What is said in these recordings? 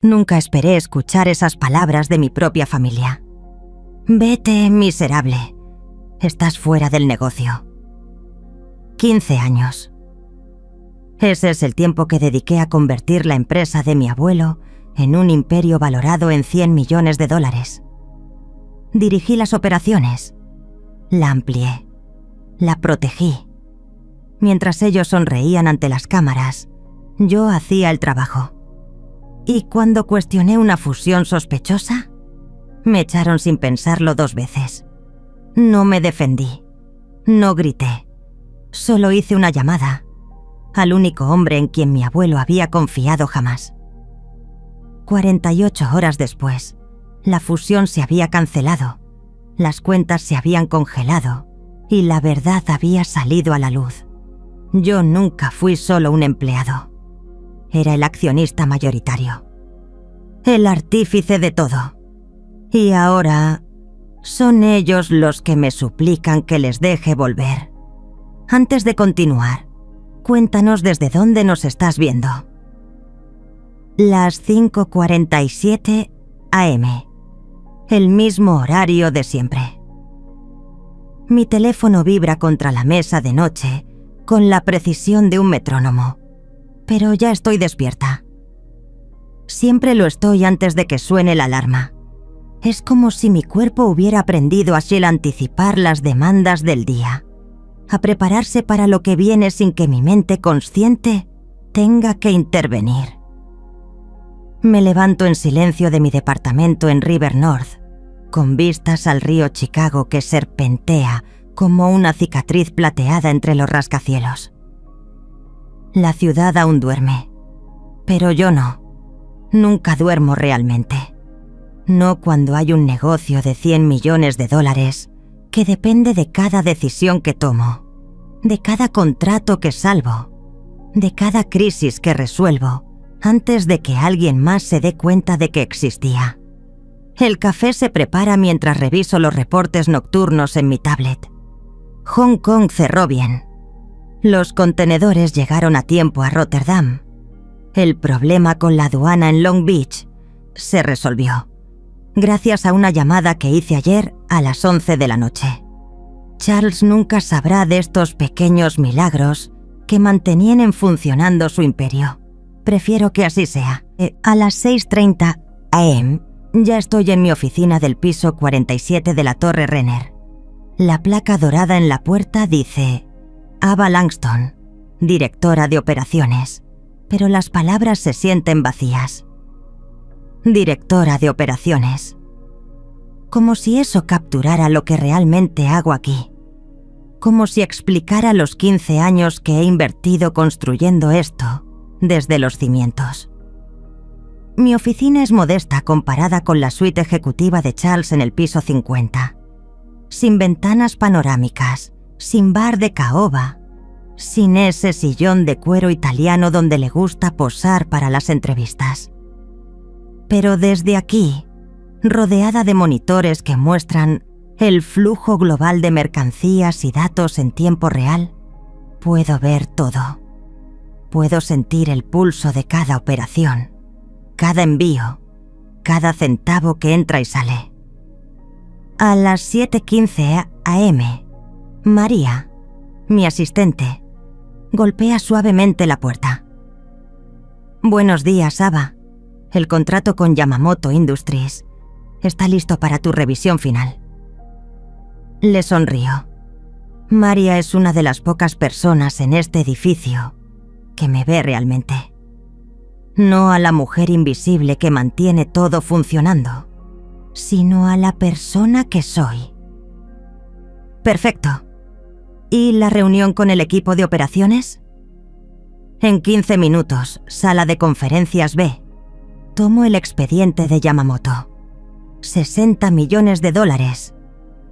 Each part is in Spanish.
Nunca esperé escuchar esas palabras de mi propia familia. Vete, miserable. Estás fuera del negocio. 15 años. Ese es el tiempo que dediqué a convertir la empresa de mi abuelo en un imperio valorado en $100 millones. Dirigí las operaciones. La amplié. La protegí. Mientras ellos sonreían ante las cámaras, yo hacía el trabajo. Y cuando cuestioné una fusión sospechosa, me echaron sin pensarlo 2 veces. No me defendí. No grité. Solo hice una llamada al único hombre en quien mi abuelo había confiado jamás. 48 horas después, la fusión se había cancelado, las cuentas se habían congelado y la verdad había salido a la luz. Yo nunca fui solo un empleado. Era el accionista mayoritario. El artífice de todo. Y ahora son ellos los que me suplican que les deje volver. Antes de continuar, cuéntanos desde dónde nos estás viendo. Las 5:47 a.m. El mismo horario de siempre. Mi teléfono vibra contra la mesa de noche con la precisión de un metrónomo, pero ya estoy despierta. Siempre lo estoy antes de que suene la alarma. Es como si mi cuerpo hubiera aprendido a anticipar las demandas del día, a prepararse para lo que viene sin que mi mente consciente tenga que intervenir. Me levanto en silencio de mi departamento en River North, con vistas al río Chicago que serpentea como una cicatriz plateada entre los rascacielos. La ciudad aún duerme, pero yo no. Nunca duermo realmente. No cuando hay un negocio de $100 millones que depende de cada decisión que tomo, de cada contrato que salvo, de cada crisis que resuelvo antes de que alguien más se dé cuenta de que existía. El café se prepara mientras reviso los reportes nocturnos en mi tablet. Hong Kong cerró bien. Los contenedores llegaron a tiempo a Rotterdam. El problema con la aduana en Long Beach se resolvió, gracias a una llamada que hice ayer a las 11 de la noche. Charles nunca sabrá de estos pequeños milagros que mantenían funcionando su imperio. Prefiero que así sea. A las 6:30 a.m. ya estoy en mi oficina del piso 47 de la Torre Renner. La placa dorada en la puerta dice Ava Langston, directora de operaciones, pero las palabras se sienten vacías. Directora de operaciones. Como si eso capturara lo que realmente hago aquí. Como si explicara los 15 años que he invertido construyendo esto desde los cimientos. Mi oficina es modesta comparada con la suite ejecutiva de Charles en el piso 50. Sin ventanas panorámicas, sin bar de caoba, sin ese sillón de cuero italiano donde le gusta posar para las entrevistas. Pero desde aquí, rodeada de monitores que muestran el flujo global de mercancías y datos en tiempo real, puedo ver todo. Puedo sentir el pulso de cada operación, cada envío, cada centavo que entra y sale. A las 7:15 a.m., María, mi asistente, golpea suavemente la puerta. Buenos días, Ava. El contrato con Yamamoto Industries está listo para tu revisión final. Le sonrío. María es una de las pocas personas en este edificio que me ve realmente. No a la mujer invisible que mantiene todo funcionando, sino a la persona que soy. Perfecto. ¿Y la reunión con el equipo de operaciones? En 15 minutos, sala de conferencias B. Tomo el expediente de Yamamoto. $60 millones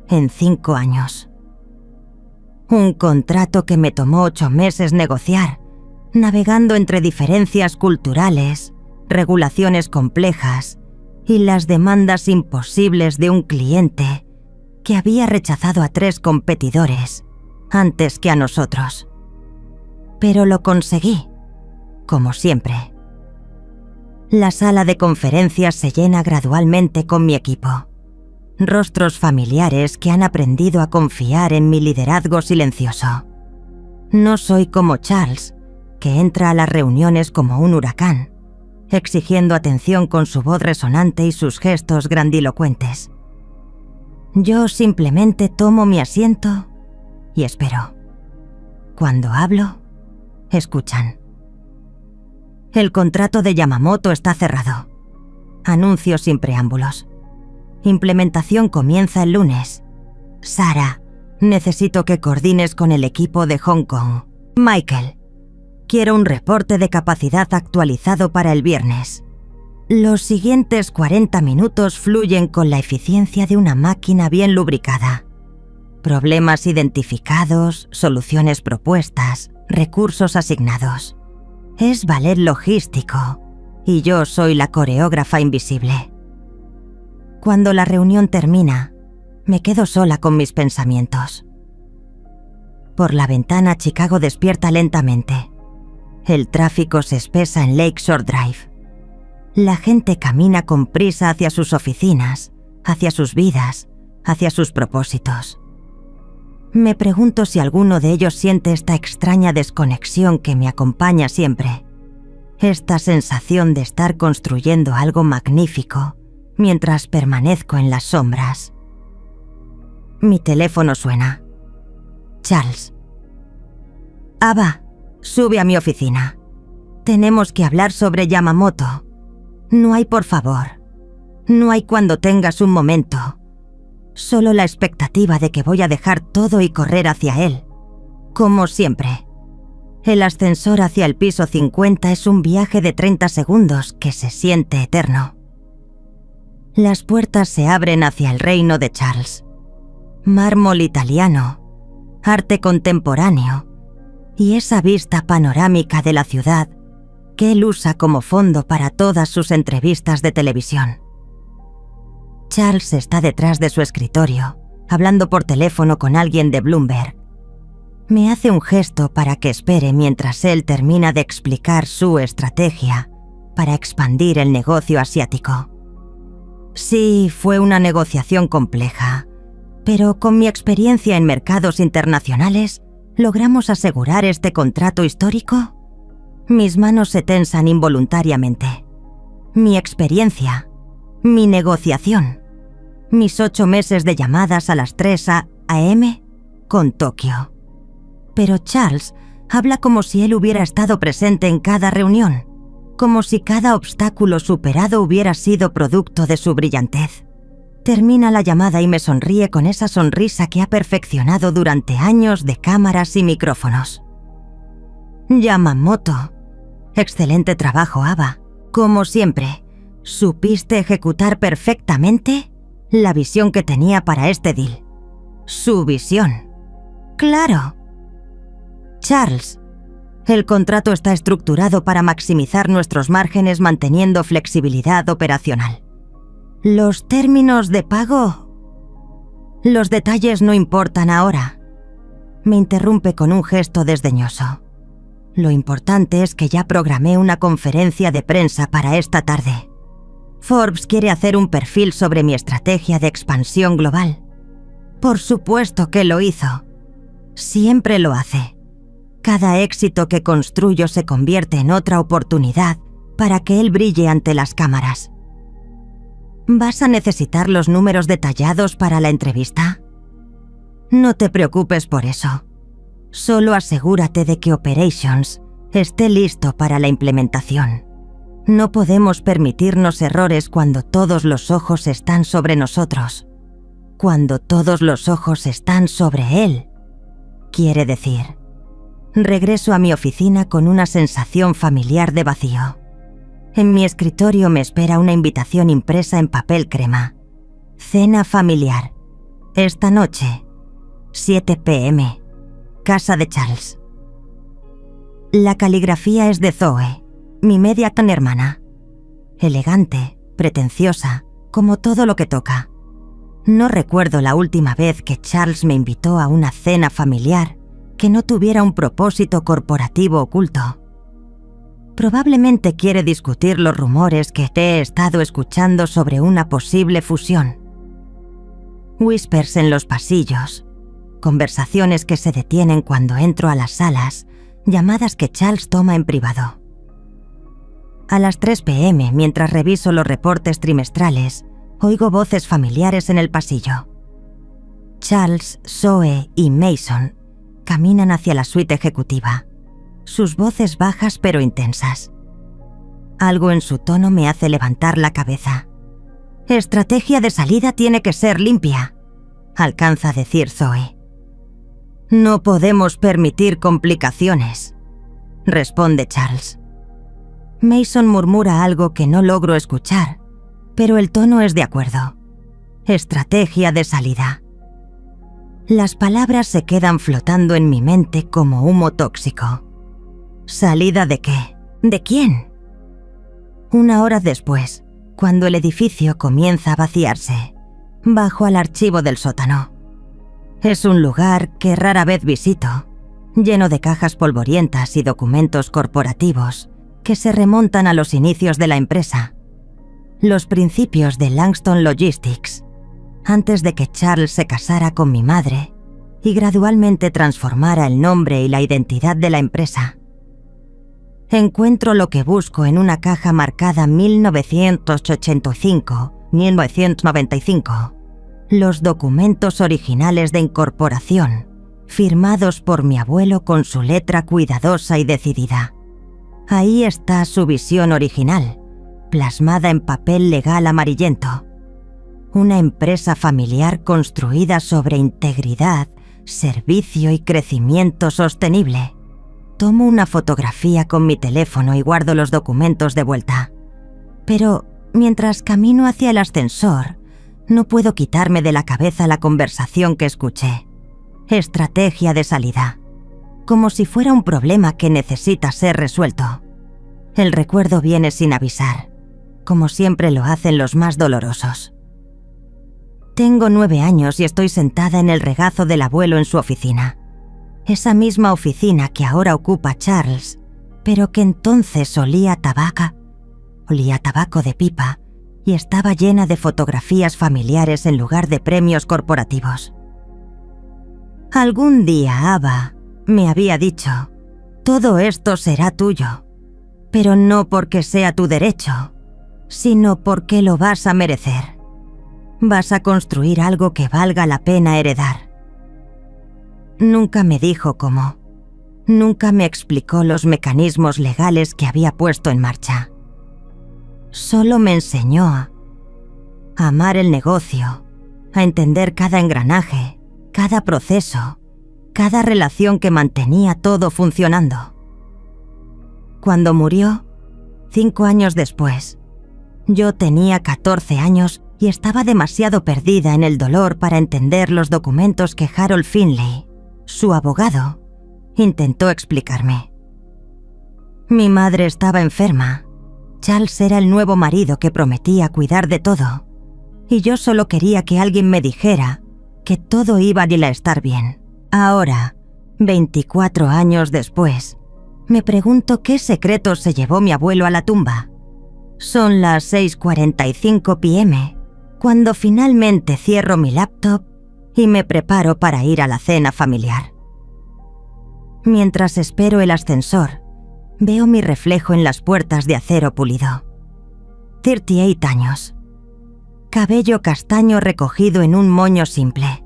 en 5 años. Un contrato que me tomó 8 meses negociar, navegando entre diferencias culturales, regulaciones complejas y las demandas imposibles de un cliente que había rechazado a 3 competidores antes que a nosotros. Pero lo conseguí, como siempre. La sala de conferencias se llena gradualmente con mi equipo. Rostros familiares que han aprendido a confiar en mi liderazgo silencioso. No soy como Charles, que entra a las reuniones como un huracán, exigiendo atención con su voz resonante y sus gestos grandilocuentes. Yo simplemente tomo mi asiento y espero. Cuando hablo, escuchan. El contrato de Yamamoto está cerrado. Anuncio sin preámbulos. Implementación comienza el lunes. Sara, necesito que coordines con el equipo de Hong Kong. Michael, quiero un reporte de capacidad actualizado para el viernes. Los siguientes 40 minutos fluyen con la eficiencia de una máquina bien lubricada. Problemas identificados, soluciones propuestas, recursos asignados. Es ballet logístico y yo soy la coreógrafa invisible. Cuando la reunión termina, me quedo sola con mis pensamientos. Por la ventana, Chicago despierta lentamente. El tráfico se espesa en Lakeshore Drive. La gente camina con prisa hacia sus oficinas, hacia sus vidas, hacia sus propósitos. Me pregunto si alguno de ellos siente esta extraña desconexión que me acompaña siempre. Esta sensación de estar construyendo algo magnífico mientras permanezco en las sombras. Mi teléfono suena. Charles. Ava, sube a mi oficina. Tenemos que hablar sobre Yamamoto. No hay por favor. No hay cuando tengas un momento. Solo la expectativa de que voy a dejar todo y correr hacia él. Como siempre. El ascensor hacia el piso 50 es un viaje de 30 segundos que se siente eterno. Las puertas se abren hacia el reino de Charles. Mármol italiano, arte contemporáneo y esa vista panorámica de la ciudad que él usa como fondo para todas sus entrevistas de televisión. Charles está detrás de su escritorio, hablando por teléfono con alguien de Bloomberg. Me hace un gesto para que espere mientras él termina de explicar su estrategia para expandir el negocio asiático. Sí, fue una negociación compleja, pero con mi experiencia en mercados internacionales, ¿logramos asegurar este contrato histórico? Mis manos se tensan involuntariamente. Mi experiencia, mi negociación, mis 8 meses de llamadas a las 3 a.m. con Tokio. Pero Charles habla como si él hubiera estado presente en cada reunión, como si cada obstáculo superado hubiera sido producto de su brillantez. Termina la llamada y me sonríe con esa sonrisa que ha perfeccionado durante años de cámaras y micrófonos. Yamamoto. Excelente trabajo, Ava. Como siempre, supiste ejecutar perfectamente la visión que tenía para este deal. Su visión. ¡Claro! Charles, el contrato está estructurado para maximizar nuestros márgenes manteniendo flexibilidad operacional. Los términos de pago... Los detalles no importan ahora. Me interrumpe con un gesto desdeñoso. Lo importante es que ya programé una conferencia de prensa para esta tarde. Forbes quiere hacer un perfil sobre mi estrategia de expansión global. Por supuesto que lo hizo. Siempre lo hace. Cada éxito que construyo se convierte en otra oportunidad para que él brille ante las cámaras. ¿Vas a necesitar los números detallados para la entrevista? No te preocupes por eso. Solo asegúrate de que Operations esté listo para la implementación. No podemos permitirnos errores cuando todos los ojos están sobre nosotros. Cuando todos los ojos están sobre él, quiere decir. Regreso a mi oficina con una sensación familiar de vacío. En mi escritorio me espera una invitación impresa en papel crema. Cena familiar. Esta noche, 7 p.m. Casa de Charles. La caligrafía es de Zoe, mi media hermana. Elegante, pretenciosa, como todo lo que toca. No recuerdo la última vez que Charles me invitó a una cena familiar que no tuviera un propósito corporativo oculto. Probablemente quiere discutir los rumores que te he estado escuchando sobre una posible fusión. Whispers en los pasillos, conversaciones que se detienen cuando entro a las salas, llamadas que Charles toma en privado. A las 3 p.m., mientras reviso los reportes trimestrales, oigo voces familiares en el pasillo. Charles, Zoe y Mason caminan hacia la suite ejecutiva, sus voces bajas pero intensas. Algo en su tono me hace levantar la cabeza. «Estrategia de salida tiene que ser limpia», alcanza a decir Zoe. «No podemos permitir complicaciones», responde Charles. Mason murmura algo que no logro escuchar, pero el tono es de acuerdo. Estrategia de salida. Las palabras se quedan flotando en mi mente como humo tóxico. ¿Salida de qué? ¿De quién? 1 hora después, cuando el edificio comienza a vaciarse, bajo al archivo del sótano. Es un lugar que rara vez visito, lleno de cajas polvorientas y documentos corporativos que se remontan a los inicios de la empresa, los principios de Langston Logistics, antes de que Charles se casara con mi madre y gradualmente transformara el nombre y la identidad de la empresa. Encuentro lo que busco en una caja marcada 1985-1995, los documentos originales de incorporación, firmados por mi abuelo con su letra cuidadosa y decidida. Ahí está su visión original, plasmada en papel legal amarillento. Una empresa familiar construida sobre integridad, servicio y crecimiento sostenible. Tomo una fotografía con mi teléfono y guardo los documentos de vuelta. Pero mientras camino hacia el ascensor, no puedo quitarme de la cabeza la conversación que escuché. Estrategia de salida. Como si fuera un problema que necesita ser resuelto. El recuerdo viene sin avisar, como siempre lo hacen los más dolorosos. Tengo 9 años y estoy sentada en el regazo del abuelo en su oficina. Esa misma oficina que ahora ocupa Charles, pero que entonces olía a tabaco de pipa y estaba llena de fotografías familiares en lugar de premios corporativos. Algún día Ava me había dicho, todo esto será tuyo, pero no porque sea tu derecho, sino porque lo vas a merecer. Vas a construir algo que valga la pena heredar. Nunca me dijo cómo. Nunca me explicó los mecanismos legales que había puesto en marcha. Solo me enseñó a amar el negocio, a entender cada engranaje, cada proceso, cada relación que mantenía todo funcionando. Cuando murió, 5 años después, yo tenía 14 años y estaba demasiado perdida en el dolor para entender los documentos que Harold Finley, su abogado, intentó explicarme. Mi madre estaba enferma. Charles era el nuevo marido que prometía cuidar de todo, y yo solo quería que alguien me dijera que todo iba a estar bien. Ahora, 24 años después, me pregunto qué secretos se llevó mi abuelo a la tumba. Son las 6:45 p.m. cuando finalmente cierro mi laptop y me preparo para ir a la cena familiar. Mientras espero el ascensor, veo mi reflejo en las puertas de acero pulido. 38 años. Cabello castaño recogido en un moño simple.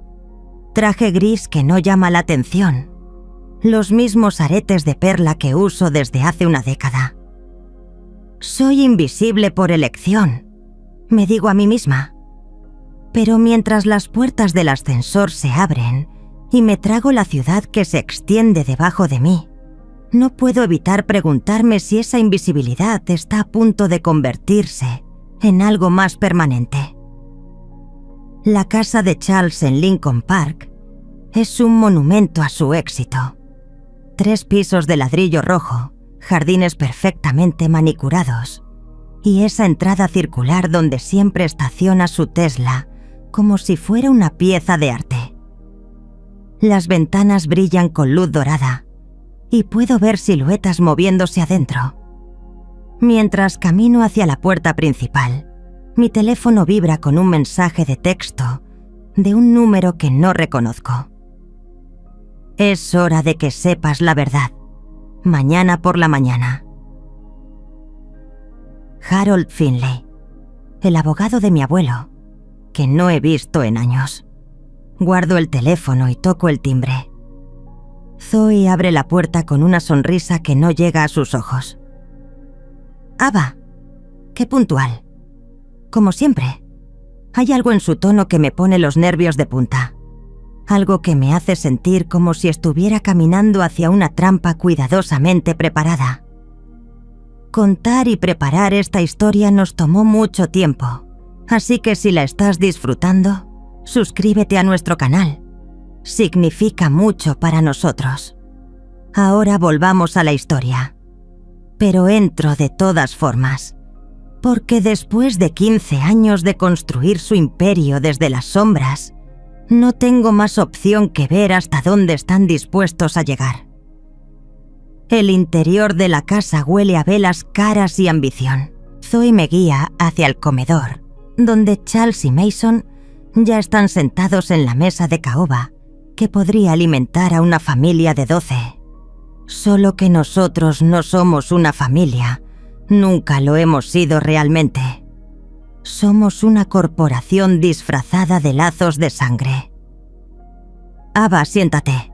Traje gris que no llama la atención. Los mismos aretes de perla que uso desde hace una década. Soy invisible por elección, me digo a mí misma. Pero mientras las puertas del ascensor se abren y me trago la ciudad que se extiende debajo de mí, no puedo evitar preguntarme si esa invisibilidad está a punto de convertirse en algo más permanente. La casa de Charles en Lincoln Park es un monumento a su éxito. 3 pisos de ladrillo rojo, jardines perfectamente manicurados y esa entrada circular donde siempre estaciona su Tesla como si fuera una pieza de arte. Las ventanas brillan con luz dorada y puedo ver siluetas moviéndose adentro. Mientras camino hacia la puerta principal, mi teléfono vibra con un mensaje de texto de un número que no reconozco. Es hora de que sepas la verdad. Mañana por la mañana. Harold Finley, el abogado de mi abuelo, que no he visto en años. Guardo el teléfono y toco el timbre. Zoe abre la puerta con una sonrisa que no llega a sus ojos. «Ava, qué puntual. Como siempre. Hay algo en su tono que me pone los nervios de punta. Algo que me hace sentir como si estuviera caminando hacia una trampa cuidadosamente preparada. Contar y preparar esta historia nos tomó mucho tiempo, así que si la estás disfrutando, suscríbete a nuestro canal. Significa mucho para nosotros. Ahora volvamos a la historia. Pero entro de todas formas, porque después de 15 años de construir su imperio desde las sombras, no tengo más opción que ver hasta dónde están dispuestos a llegar. El interior de la casa huele a velas caras y ambición. Zoe me guía hacia el comedor, donde Charles y Mason ya están sentados en la mesa de caoba, que podría alimentar a una familia de 12. Solo que nosotros no somos una familia, nunca lo hemos sido realmente. Somos una corporación disfrazada de lazos de sangre. «Ava, siéntate»,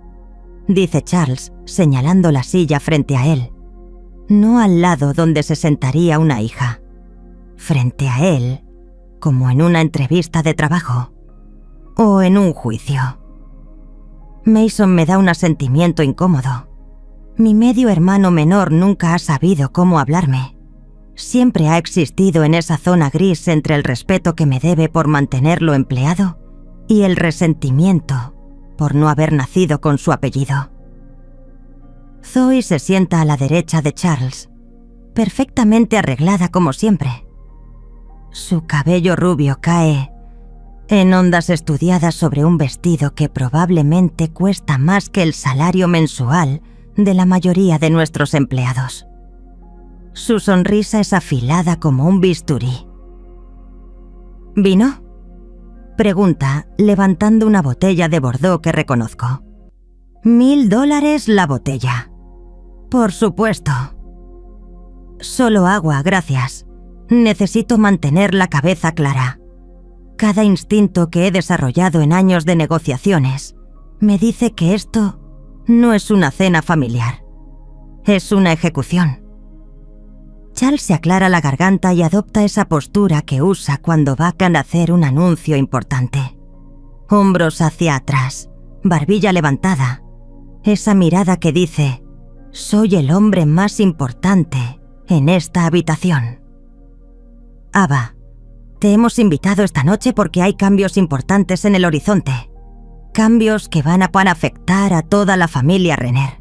dice Charles, señalando la silla frente a él. No al lado donde se sentaría una hija. Frente a él, como en una entrevista de trabajo. O en un juicio. Mason me da un asentimiento incómodo. Mi medio hermano menor nunca ha sabido cómo hablarme. Siempre ha existido en esa zona gris entre el respeto que me debe por mantenerlo empleado y el resentimiento por no haber nacido con su apellido. Zoe se sienta a la derecha de Charles, perfectamente arreglada como siempre. Su cabello rubio cae en ondas estudiadas sobre un vestido que probablemente cuesta más que el salario mensual de la mayoría de nuestros empleados. Su sonrisa es afilada como un bisturí. «¿Vino?», pregunta, levantando una botella de Bordeaux que reconozco. $1000 la botella. Por supuesto. Solo agua, gracias. Necesito mantener la cabeza clara. Cada instinto que he desarrollado en años de negociaciones me dice que esto no es una cena familiar. Es una ejecución. Charles se aclara la garganta y adopta esa postura que usa cuando va a hacer un anuncio importante. Hombros hacia atrás, barbilla levantada. Esa mirada que dice: «Soy el hombre más importante en esta habitación». «Ava, te hemos invitado esta noche porque hay cambios importantes en el horizonte. Cambios que van a afectar a toda la familia Renner».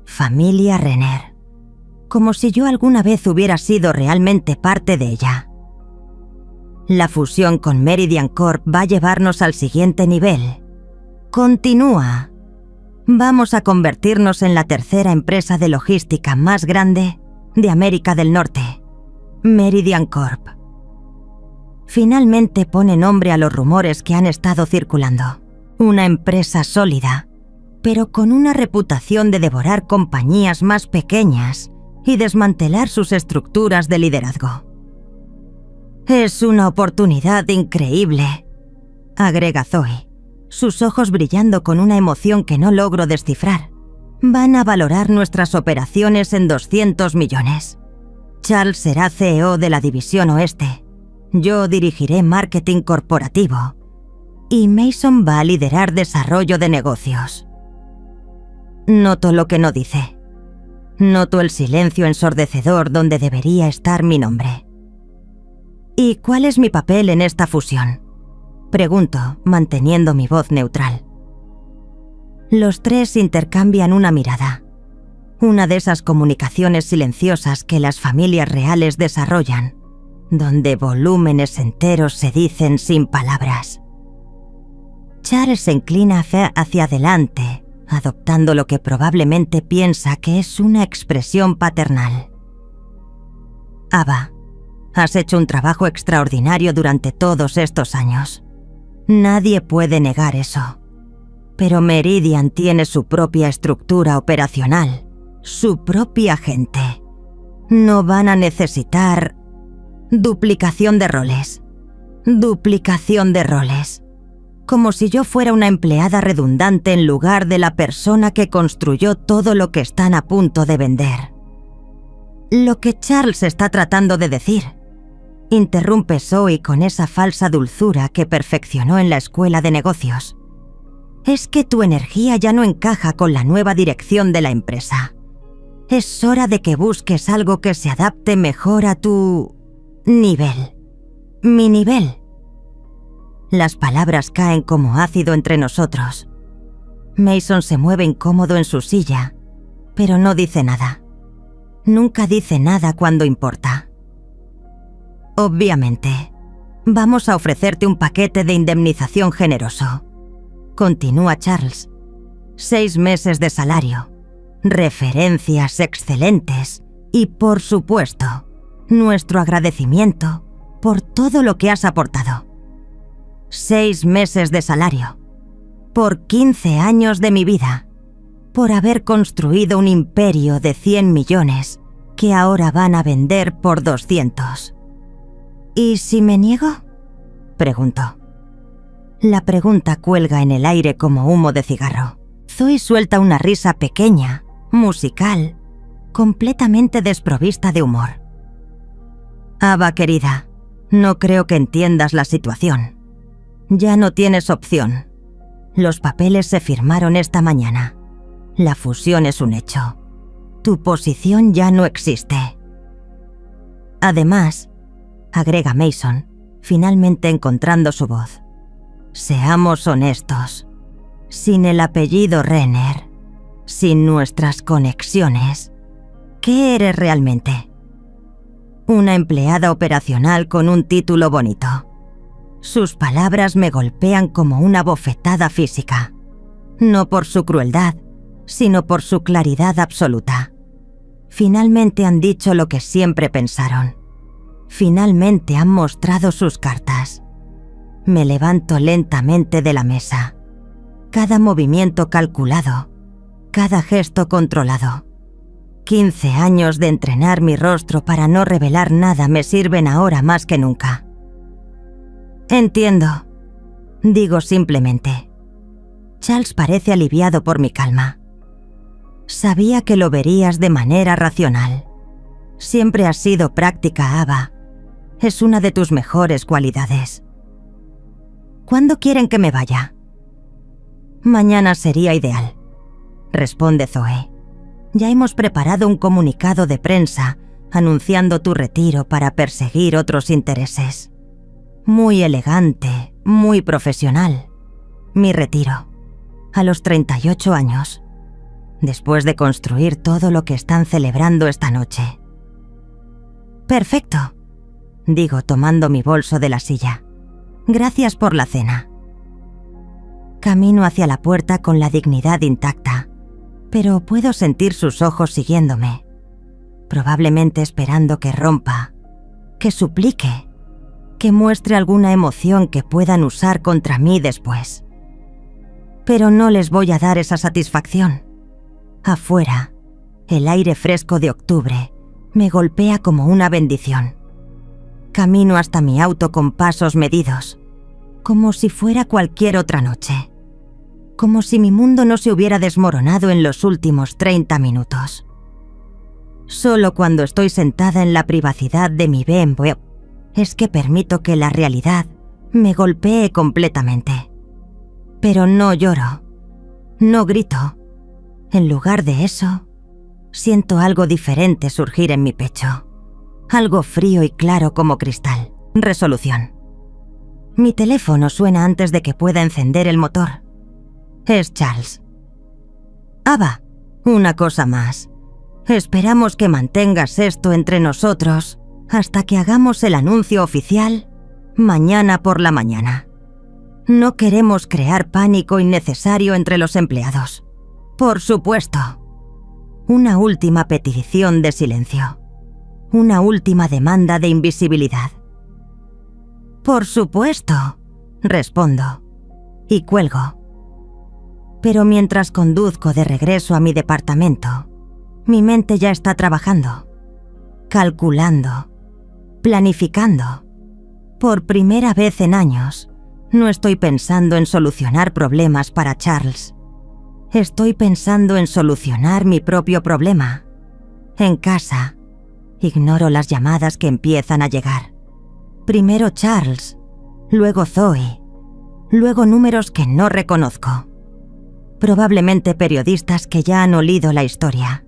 Familia Renner. Como si yo alguna vez hubiera sido realmente parte de ella. La fusión con Meridian Corp va a llevarnos al siguiente nivel. Continúa. Vamos a convertirnos en la tercera empresa de logística más grande de América del Norte, Meridian Corp. Finalmente pone nombre a los rumores que han estado circulando. Una empresa sólida, pero con una reputación de devorar compañías más pequeñas y desmantelar sus estructuras de liderazgo. «Es una oportunidad increíble», agrega Zoe, sus ojos brillando con una emoción que no logro descifrar. «Van a valorar nuestras operaciones en 200 millones. Charles será CEO de la División Oeste. Yo dirigiré marketing corporativo. Y Mason va a liderar desarrollo de negocios». Noto lo que no dice. Noto el silencio ensordecedor donde debería estar mi nombre. «¿Y cuál es mi papel en esta fusión?», pregunto, manteniendo mi voz neutral. Los tres intercambian una mirada. Una de esas comunicaciones silenciosas que las familias reales desarrollan, donde volúmenes enteros se dicen sin palabras. Charles se inclina hacia adelante, adoptando lo que probablemente piensa que es una expresión paternal. Ava, has hecho un trabajo extraordinario durante todos estos años. Nadie puede negar eso. Pero Meridian tiene su propia estructura operacional, su propia gente. No van a necesitar duplicación de roles. Duplicación de roles. Como si yo fuera una empleada redundante en lugar de la persona que construyó todo lo que están a punto de vender. Lo que Charles está tratando de decir, interrumpe Zoe con esa falsa dulzura que perfeccionó en la escuela de negocios, es que tu energía ya no encaja con la nueva dirección de la empresa. Es hora de que busques algo que se adapte mejor a tu nivel. Mi nivel. Las palabras caen como ácido entre nosotros. Mason se mueve incómodo en su silla, pero no dice nada. Nunca dice nada cuando importa. Obviamente, vamos a ofrecerte un paquete de indemnización generoso. Continúa Charles. 6 meses de salario, referencias excelentes y, por supuesto, nuestro agradecimiento por todo lo que has aportado. 6 meses de salario, por 15 años de mi vida, por haber construido un imperio de 100 millones que ahora van a vender por 200. ¿Y si me niego?, preguntó. La pregunta cuelga en el aire como humo de cigarro. Zoe suelta una risa pequeña, musical, completamente desprovista de humor. Ava, querida, no creo que entiendas la situación. Ya no tienes opción. Los papeles se firmaron esta mañana. La fusión es un hecho. Tu posición ya no existe. Además, agrega Mason, finalmente encontrando su voz, seamos honestos. Sin el apellido Renner, sin nuestras conexiones, ¿qué eres realmente? Una empleada operacional con un título bonito. Sus palabras me golpean como una bofetada física, no por su crueldad, sino por su claridad absoluta. Finalmente han dicho lo que siempre pensaron. Finalmente han mostrado sus cartas. Me levanto lentamente de la mesa. Cada movimiento calculado, cada gesto controlado. 15 años de entrenar mi rostro para no revelar nada me sirven ahora más que nunca. Entiendo, digo simplemente. Charles parece aliviado por mi calma. Sabía que lo verías de manera racional. Siempre has sido práctica, Ava. Es una de tus mejores cualidades. ¿Cuándo quieren que me vaya? Mañana sería ideal, responde Zoe. Ya hemos preparado un comunicado de prensa anunciando tu retiro para perseguir otros intereses. Muy elegante, muy profesional. Mi retiro, a los 38 años, después de construir todo lo que están celebrando esta noche. Perfecto, digo tomando mi bolso de la silla. Gracias por la cena. Camino hacia la puerta con la dignidad intacta, pero puedo sentir sus ojos siguiéndome, probablemente esperando que rompa, que suplique, que muestre alguna emoción que puedan usar contra mí después. Pero no les voy a dar esa satisfacción. Afuera, el aire fresco de octubre me golpea como una bendición. Camino hasta mi auto con pasos medidos, como si fuera cualquier otra noche. Como si mi mundo no se hubiera desmoronado en los últimos 30 minutos. Solo cuando estoy sentada en la privacidad de mi BMW es que permito que la realidad me golpee completamente. Pero no lloro, no grito. En lugar de eso, siento algo diferente surgir en mi pecho. Algo frío y claro como cristal. Resolución. Mi teléfono suena antes de que pueda encender el motor. Es Charles. Ava, una cosa más. Esperamos que mantengas esto entre nosotros hasta que hagamos el anuncio oficial mañana por la mañana. No queremos crear pánico innecesario entre los empleados. Por supuesto. Una última petición de silencio. una última demanda de invisibilidad. «Por supuesto», respondo, y cuelgo. Pero mientras conduzco de regreso a mi departamento, mi mente ya está trabajando, calculando, planificando. Por primera vez en años, no estoy pensando en solucionar problemas para Charles. Estoy pensando en solucionar mi propio problema. En casa, ignoro las llamadas que empiezan a llegar. Primero Charles, luego Zoe, luego números que no reconozco. Probablemente periodistas que ya han olido la historia,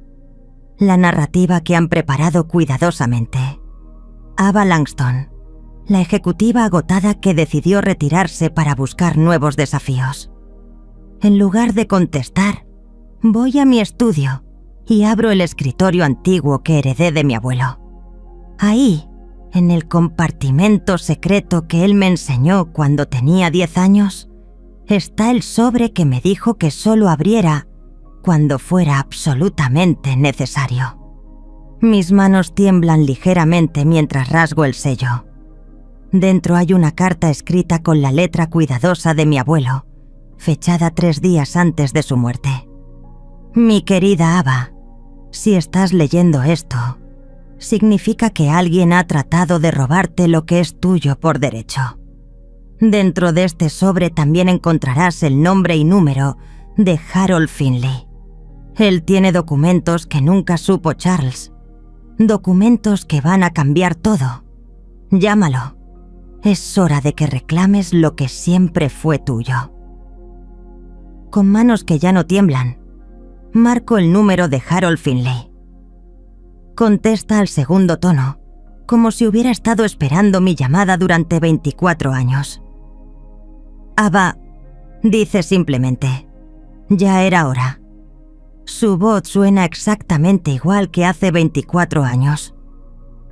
la narrativa que han preparado cuidadosamente. Ava Langston, la ejecutiva agotada que decidió retirarse para buscar nuevos desafíos. En lugar de contestar, voy a mi estudio y abro el escritorio antiguo que heredé de mi abuelo. Ahí, en el compartimento secreto que él me enseñó cuando tenía 10 años, está el sobre que me dijo que solo abriera cuando fuera absolutamente necesario. Mis manos tiemblan ligeramente mientras rasgo el sello. Dentro hay una carta escrita con la letra cuidadosa de mi abuelo, fechada 3 días antes de su muerte. Mi querida Ava, si estás leyendo esto, significa que alguien ha tratado de robarte lo que es tuyo por derecho. Dentro de este sobre también encontrarás el nombre y número de Harold Finley. Él tiene documentos que nunca supo Charles. Documentos que van a cambiar todo. Llámalo. Es hora de que reclames lo que siempre fue tuyo. Con manos que ya no tiemblan, marco el número de Harold Finley. Contesta al segundo tono, como si hubiera estado esperando mi llamada durante 24 años. Ava, dice simplemente, ya era hora. Su voz suena exactamente igual que hace 24 años.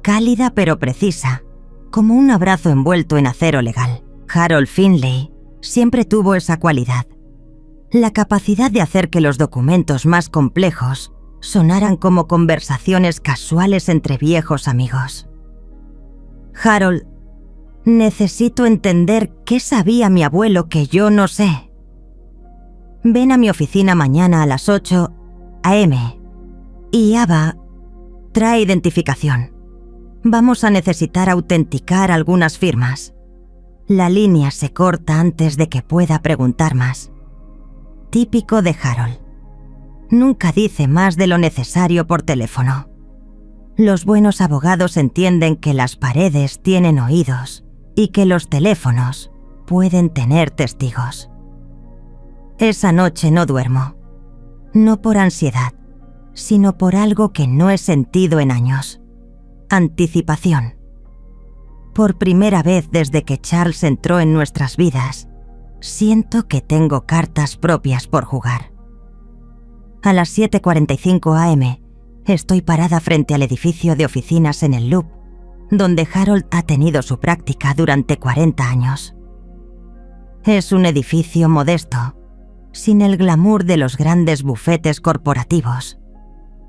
Cálida pero precisa, como un abrazo envuelto en acero legal. Harold Finley siempre tuvo esa cualidad. La capacidad de hacer que los documentos más complejos sonaran como conversaciones casuales entre viejos amigos. Harold, necesito entender qué sabía mi abuelo que yo no sé. Ven a mi oficina mañana a las 8 a.m. y Ava, trae identificación. Vamos a necesitar autenticar algunas firmas. La línea se corta antes de que pueda preguntar más. Típico de Harold. Nunca dice más de lo necesario por teléfono. Los buenos abogados entienden que las paredes tienen oídos y que los teléfonos pueden tener testigos. Esa noche no duermo. No por ansiedad, sino por algo que no he sentido en años. Anticipación. Por primera vez desde que Charles entró en nuestras vidas, siento que tengo cartas propias por jugar. A las 7:45 a.m. estoy parada frente al edificio de oficinas en el Loop, donde Harold ha tenido su práctica durante 40 años. Es un edificio modesto, sin el glamour de los grandes bufetes corporativos,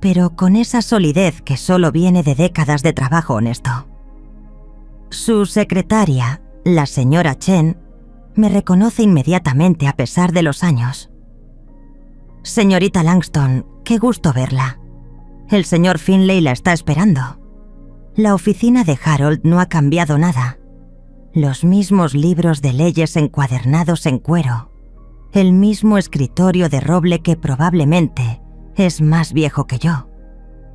pero con esa solidez que solo viene de décadas de trabajo honesto. Su secretaria, la señora Chen, me reconoce inmediatamente a pesar de los años. Señorita Langston, qué gusto verla. El señor Finley la está esperando. La oficina de Harold no ha cambiado nada. Los mismos libros de leyes encuadernados en cuero. El mismo escritorio de roble que probablemente es más viejo que yo.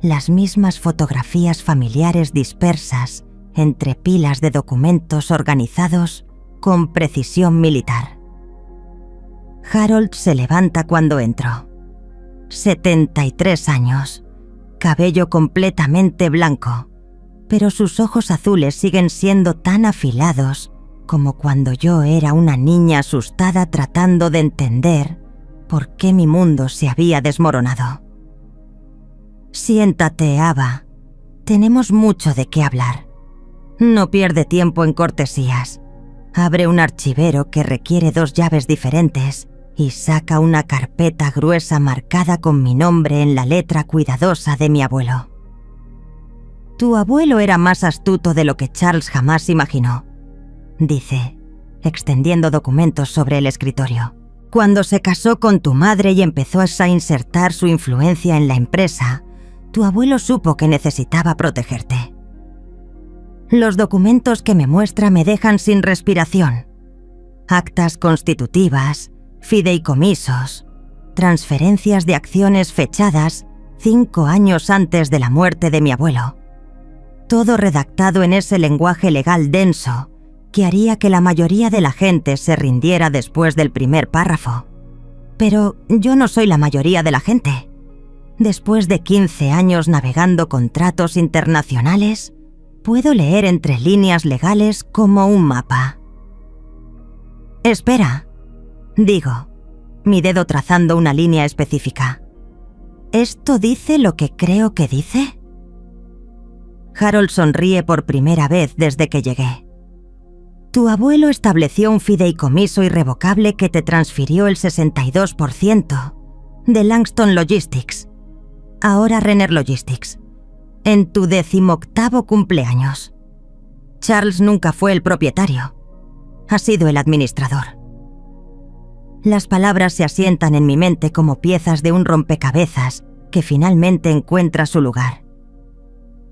Las mismas fotografías familiares dispersas entre pilas de documentos organizados con precisión militar. Harold se levanta cuando entro. 73 años, cabello completamente blanco, pero sus ojos azules siguen siendo tan afilados como cuando yo era una niña asustada tratando de entender por qué mi mundo se había desmoronado. Siéntate, Ava. Tenemos mucho de qué hablar. No pierde tiempo en cortesías. Abre un archivero que requiere 2 llaves diferentes y saca una carpeta gruesa marcada con mi nombre en la letra cuidadosa de mi abuelo. Tu abuelo era más astuto de lo que Charles jamás imaginó, dice, extendiendo documentos sobre el escritorio. Cuando se casó con tu madre y empezó a insertar su influencia en la empresa, tu abuelo supo que necesitaba protegerte. Los documentos que me muestra me dejan sin respiración. Actas constitutivas, fideicomisos, transferencias de acciones fechadas 5 años antes de la muerte de mi abuelo. Todo redactado en ese lenguaje legal denso que haría que la mayoría de la gente se rindiera después del primer párrafo. Pero yo no soy la mayoría de la gente. Después de 15 años navegando contratos internacionales, puedo leer entre líneas legales como un mapa. Espera, digo, mi dedo trazando una línea específica. ¿Esto dice lo que creo que dice? Harold sonríe por primera vez desde que llegué. Tu abuelo estableció un fideicomiso irrevocable que te transfirió el 62% de Langston Logistics, ahora Renner Logistics, en tu 18º cumpleaños. Charles nunca fue el propietario, ha sido el administrador. Las palabras se asientan en mi mente como piezas de un rompecabezas que finalmente encuentra su lugar.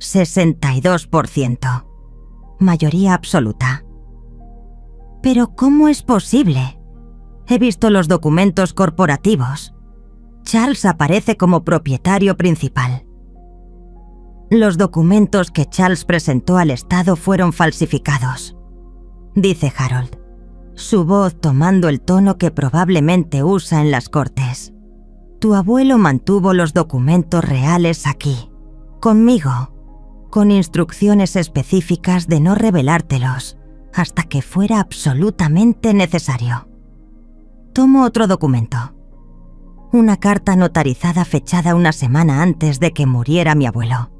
62%. Mayoría absoluta. Pero ¿cómo es posible? He visto los documentos corporativos. Charles aparece como propietario principal. Los documentos que Charles presentó al Estado fueron falsificados, dice Harold, su voz tomando el tono que probablemente usa en las cortes. Tu abuelo mantuvo los documentos reales aquí, conmigo, con instrucciones específicas de no revelártelos hasta que fuera absolutamente necesario. Tomo otro documento. Una carta notarizada fechada una semana antes de que muriera mi abuelo.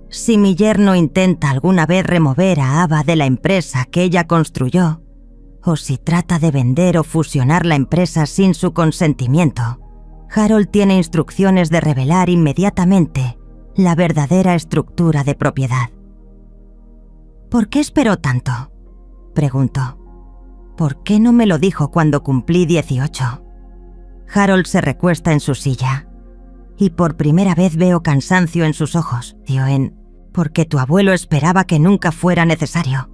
Si mi yerno intenta alguna vez remover a Ava de la empresa que ella construyó, o si trata de vender o fusionar la empresa sin su consentimiento, Harold tiene instrucciones de revelar inmediatamente la verdadera estructura de propiedad. ¿Por qué esperó tanto?, pregunto. ¿Por qué no me lo dijo cuando cumplí 18? Harold se recuesta en su silla, y por primera vez veo cansancio en sus ojos, porque tu abuelo esperaba que nunca fuera necesario.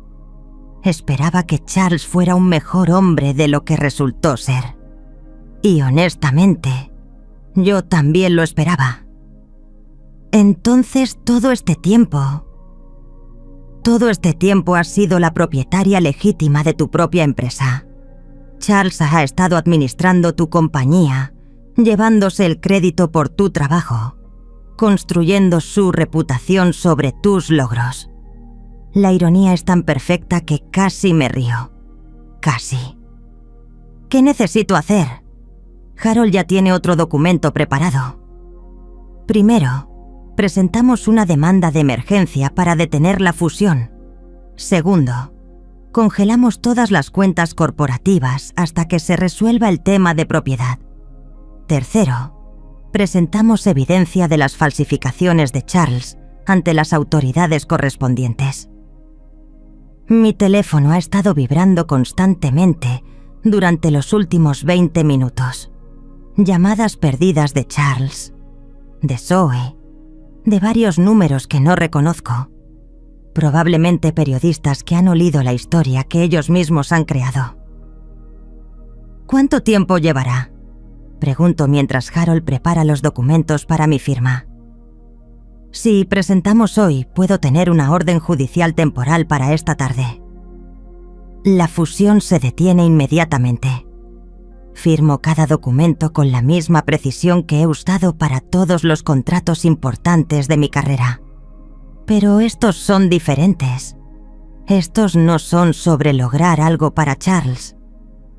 Esperaba que Charles fuera un mejor hombre de lo que resultó ser. Y honestamente, yo también lo esperaba. Entonces todo este tiempo has sido la propietaria legítima de tu propia empresa. Charles ha estado administrando tu compañía, llevándose el crédito por tu trabajo, construyendo su reputación sobre tus logros. La ironía es tan perfecta que casi me río. Casi. ¿Qué necesito hacer? Harold ya tiene otro documento preparado. Primero, presentamos una demanda de emergencia para detener la fusión. Segundo, congelamos todas las cuentas corporativas hasta que se resuelva el tema de propiedad. Tercero, presentamos evidencia de las falsificaciones de Charles ante las autoridades correspondientes. Mi teléfono ha estado vibrando constantemente durante los últimos 20 minutos. Llamadas perdidas de Charles, de Zoe, de varios números que no reconozco. Probablemente periodistas que han olido la historia que ellos mismos han creado. ¿Cuánto tiempo llevará?, pregunto mientras Harold prepara los documentos para mi firma. Si presentamos hoy, puedo tener una orden judicial temporal para esta tarde. La fusión se detiene inmediatamente. Firmo cada documento con la misma precisión que he usado para todos los contratos importantes de mi carrera. Pero estos son diferentes. Estos no son sobre lograr algo para Charles.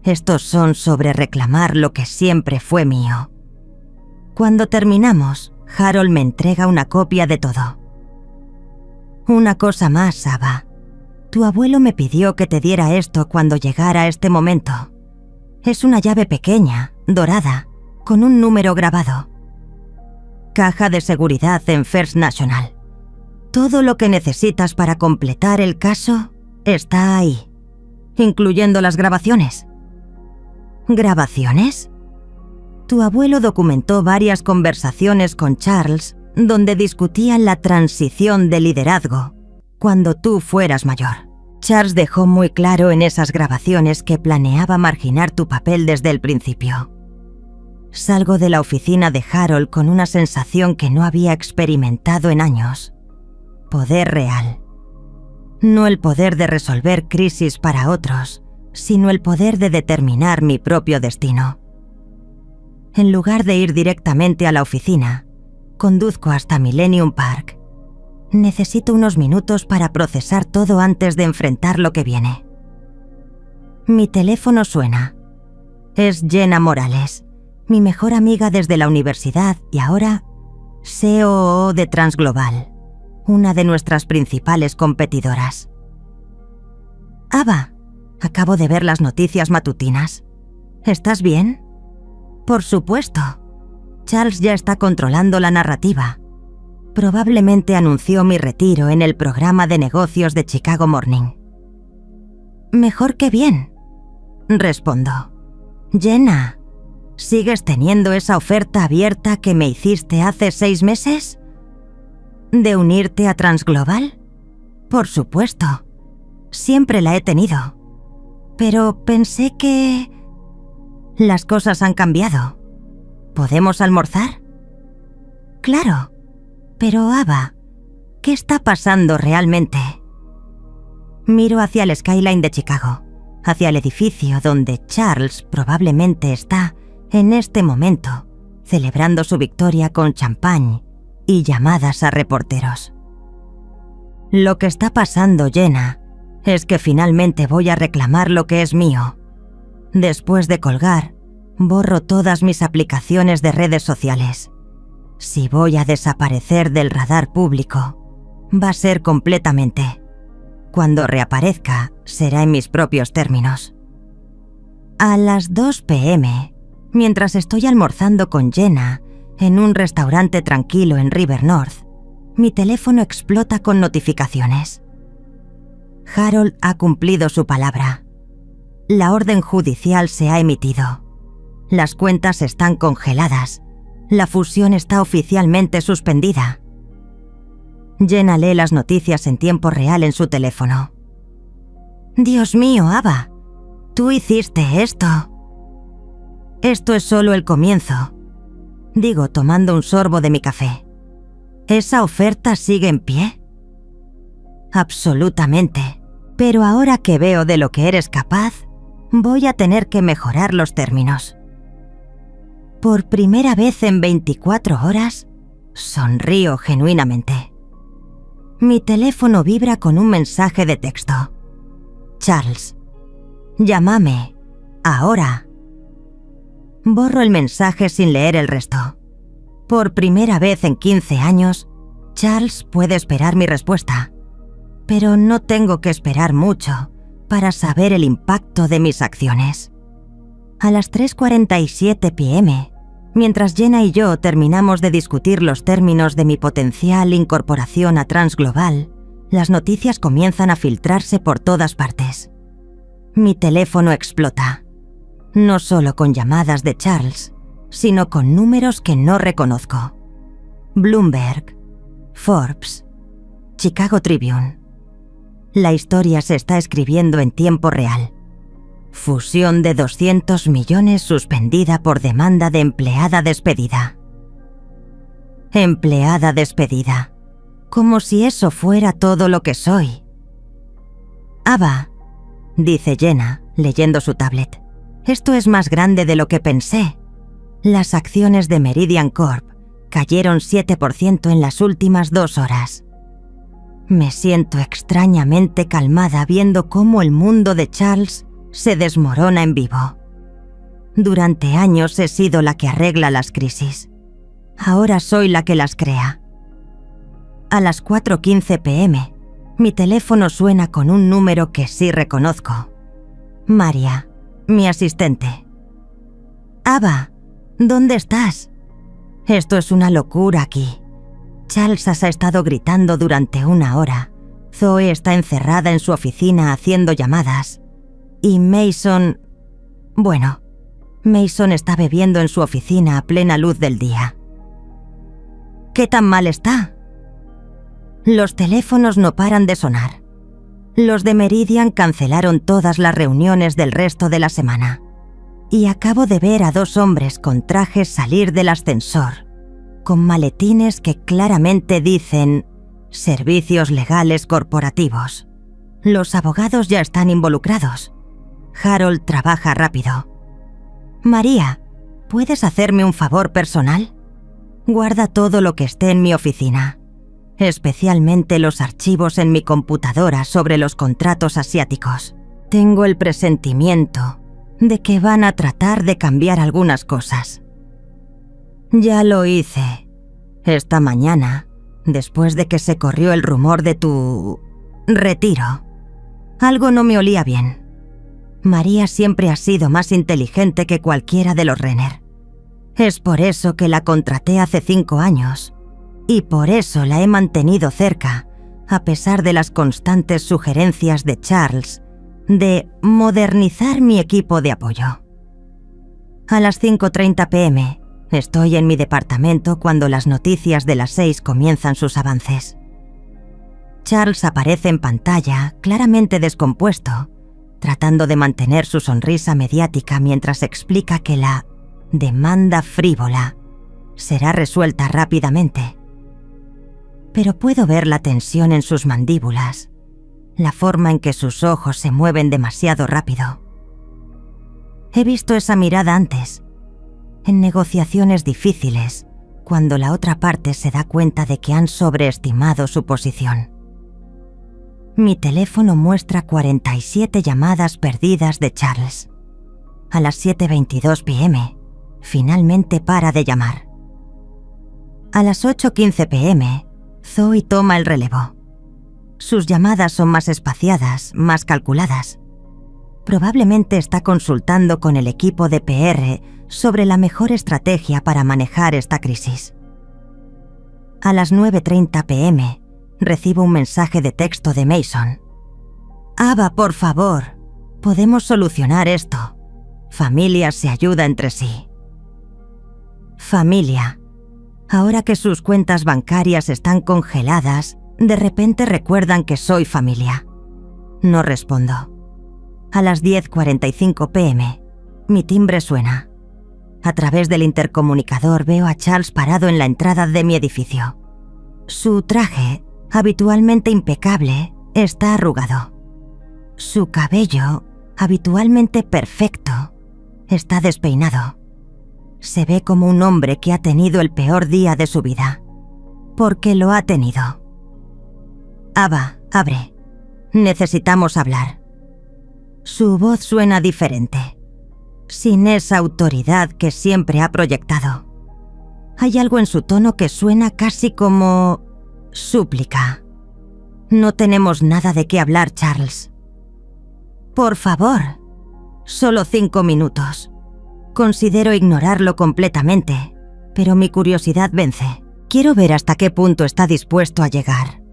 Estos son sobre reclamar lo que siempre fue mío. Cuando terminamos, Harold me entrega una copia de todo. Una cosa más, Ava. Tu abuelo me pidió que te diera esto cuando llegara este momento. Es una llave pequeña, dorada, con un número grabado. Caja de seguridad en First National. Todo lo que necesitas para completar el caso está ahí, incluyendo las grabaciones. ¿Grabaciones? Tu abuelo documentó varias conversaciones con Charles donde discutían la transición de liderazgo cuando tú fueras mayor. Charles dejó muy claro en esas grabaciones que planeaba marginar tu papel desde el principio. Salgo de la oficina de Harold con una sensación que no había experimentado en años. Poder real. No el poder de resolver crisis para otros, sino el poder de determinar mi propio destino. En lugar de ir directamente a la oficina, conduzco hasta Millennium Park. Necesito unos minutos para procesar todo antes de enfrentar lo que viene. Mi teléfono suena. Es Jenna Morales, mi mejor amiga desde la universidad y ahora COO de Transglobal, una de nuestras principales competidoras. Ava, acabo de ver las noticias matutinas. ¿Estás bien? Por supuesto. Charles ya está controlando la narrativa. Probablemente anunció mi retiro en el programa de negocios de Chicago Morning. Mejor que bien, respondo. Jenna, ¿sigues teniendo esa oferta abierta que me hiciste hace 6 meses? ¿De unirte a Transglobal? Por supuesto. Siempre la he tenido. Pero pensé que... Las cosas han cambiado. ¿Podemos almorzar? Claro. Pero Ava, ¿qué está pasando realmente? Miro hacia el skyline de Chicago, hacia el edificio donde Charles probablemente está en este momento, celebrando su victoria con champán y llamadas a reporteros. Lo que está pasando, Jenna, es que finalmente voy a reclamar lo que es mío. Después de colgar, borro todas mis aplicaciones de redes sociales. Si voy a desaparecer del radar público, va a ser completamente. Cuando reaparezca, será en mis propios términos. A las 2 p.m., mientras estoy almorzando con Jenna en un restaurante tranquilo en River North, mi teléfono explota con notificaciones. Harold ha cumplido su palabra. La orden judicial se ha emitido. Las cuentas están congeladas. La fusión está oficialmente suspendida. Jenna lee las noticias en tiempo real en su teléfono. Dios mío, Ava, tú hiciste esto. Esto es solo el comienzo, digo tomando un sorbo de mi café. ¿Esa oferta sigue en pie? Absolutamente, pero ahora que veo de lo que eres capaz, voy a tener que mejorar los términos. Por primera vez en 24 horas, sonrío genuinamente. Mi teléfono vibra con un mensaje de texto. Charles, llámame, ahora. Borro el mensaje sin leer el resto. Por primera vez en 15 años, Charles puede esperar mi respuesta. Pero no tengo que esperar mucho para saber el impacto de mis acciones. A las 3:47 p.m., mientras Jenna y yo terminamos de discutir los términos de mi potencial incorporación a Transglobal, las noticias comienzan a filtrarse por todas partes. Mi teléfono explota, no solo con llamadas de Charles, sino con números que no reconozco. Bloomberg, Forbes, Chicago Tribune. La historia se está escribiendo en tiempo real. Fusión de 200 millones suspendida por demanda de empleada despedida. Empleada despedida. Como si eso fuera todo lo que soy. Ava, dice Jenna, leyendo su tablet. Esto es más grande de lo que pensé. Las acciones de Meridian Corp cayeron 7% en las últimas 2 horas. Me siento extrañamente calmada viendo cómo el mundo de Charles se desmorona en vivo. Durante años he sido la que arregla las crisis. Ahora soy la que las crea. A las 4:15 p.m., mi teléfono suena con un número que sí reconozco. María, mi asistente. Ava, ¿dónde estás? Esto es una locura aquí. Charles ha estado gritando durante 1 hora. Zoe está encerrada en su oficina haciendo llamadas. Y Mason... Bueno, Mason está bebiendo en su oficina a plena luz del día. ¿Qué tan mal está? Los teléfonos no paran de sonar. Los de Meridian cancelaron todas las reuniones del resto de la semana. Y acabo de ver a 2 hombres con trajes salir del ascensor, con maletines que claramente dicen «Servicios legales corporativos». Los abogados ya están involucrados. Harold trabaja rápido. María, ¿puedes hacerme un favor personal? Guarda todo lo que esté en mi oficina, especialmente los archivos en mi computadora sobre los contratos asiáticos. Tengo el presentimiento de que van a tratar de cambiar algunas cosas. Ya lo hice. Esta mañana, después de que se corrió el rumor de tu retiro. Algo no me olía bien. María siempre ha sido más inteligente que cualquiera de los Renner. Es por eso que la contraté hace 5 años. Y por eso la he mantenido cerca, a pesar de las constantes sugerencias de Charles de modernizar mi equipo de apoyo. A las 5:30 p.m. estoy en mi departamento cuando las noticias de las 6 comienzan sus avances. Charles aparece en pantalla, claramente descompuesto, tratando de mantener su sonrisa mediática mientras explica que la demanda frívola será resuelta rápidamente. Pero puedo ver la tensión en sus mandíbulas, la forma en que sus ojos se mueven demasiado rápido. He visto esa mirada antes, en negociaciones difíciles, cuando la otra parte se da cuenta de que han sobreestimado su posición. Mi teléfono muestra 47 llamadas perdidas de Charles. A las 7:22 p.m., finalmente para de llamar. A las 8:15 p.m., Zoe toma el relevo. Sus llamadas son más espaciadas, más calculadas. Probablemente está consultando con el equipo de PR sobre la mejor estrategia para manejar esta crisis. A las 9:30 p.m., recibo un mensaje de texto de Mason. «Ava, por favor, podemos solucionar esto. Familia se ayuda entre sí». Familia. Ahora que sus cuentas bancarias están congeladas, de repente recuerdan que soy familia. No respondo. A las 10:45 p.m., mi timbre suena. A través del intercomunicador veo a Charles parado en la entrada de mi edificio. Su traje, habitualmente impecable, está arrugado. Su cabello, habitualmente perfecto, está despeinado. Se ve como un hombre que ha tenido el peor día de su vida. Porque lo ha tenido. «Ava, abre. Necesitamos hablar». Su voz suena diferente, sin esa autoridad que siempre ha proyectado. Hay algo en su tono que suena casi como súplica. «No tenemos nada de qué hablar, Charles». «Por favor, solo 5 minutos». Considero ignorarlo completamente, pero mi curiosidad vence. Quiero ver hasta qué punto está dispuesto a llegar.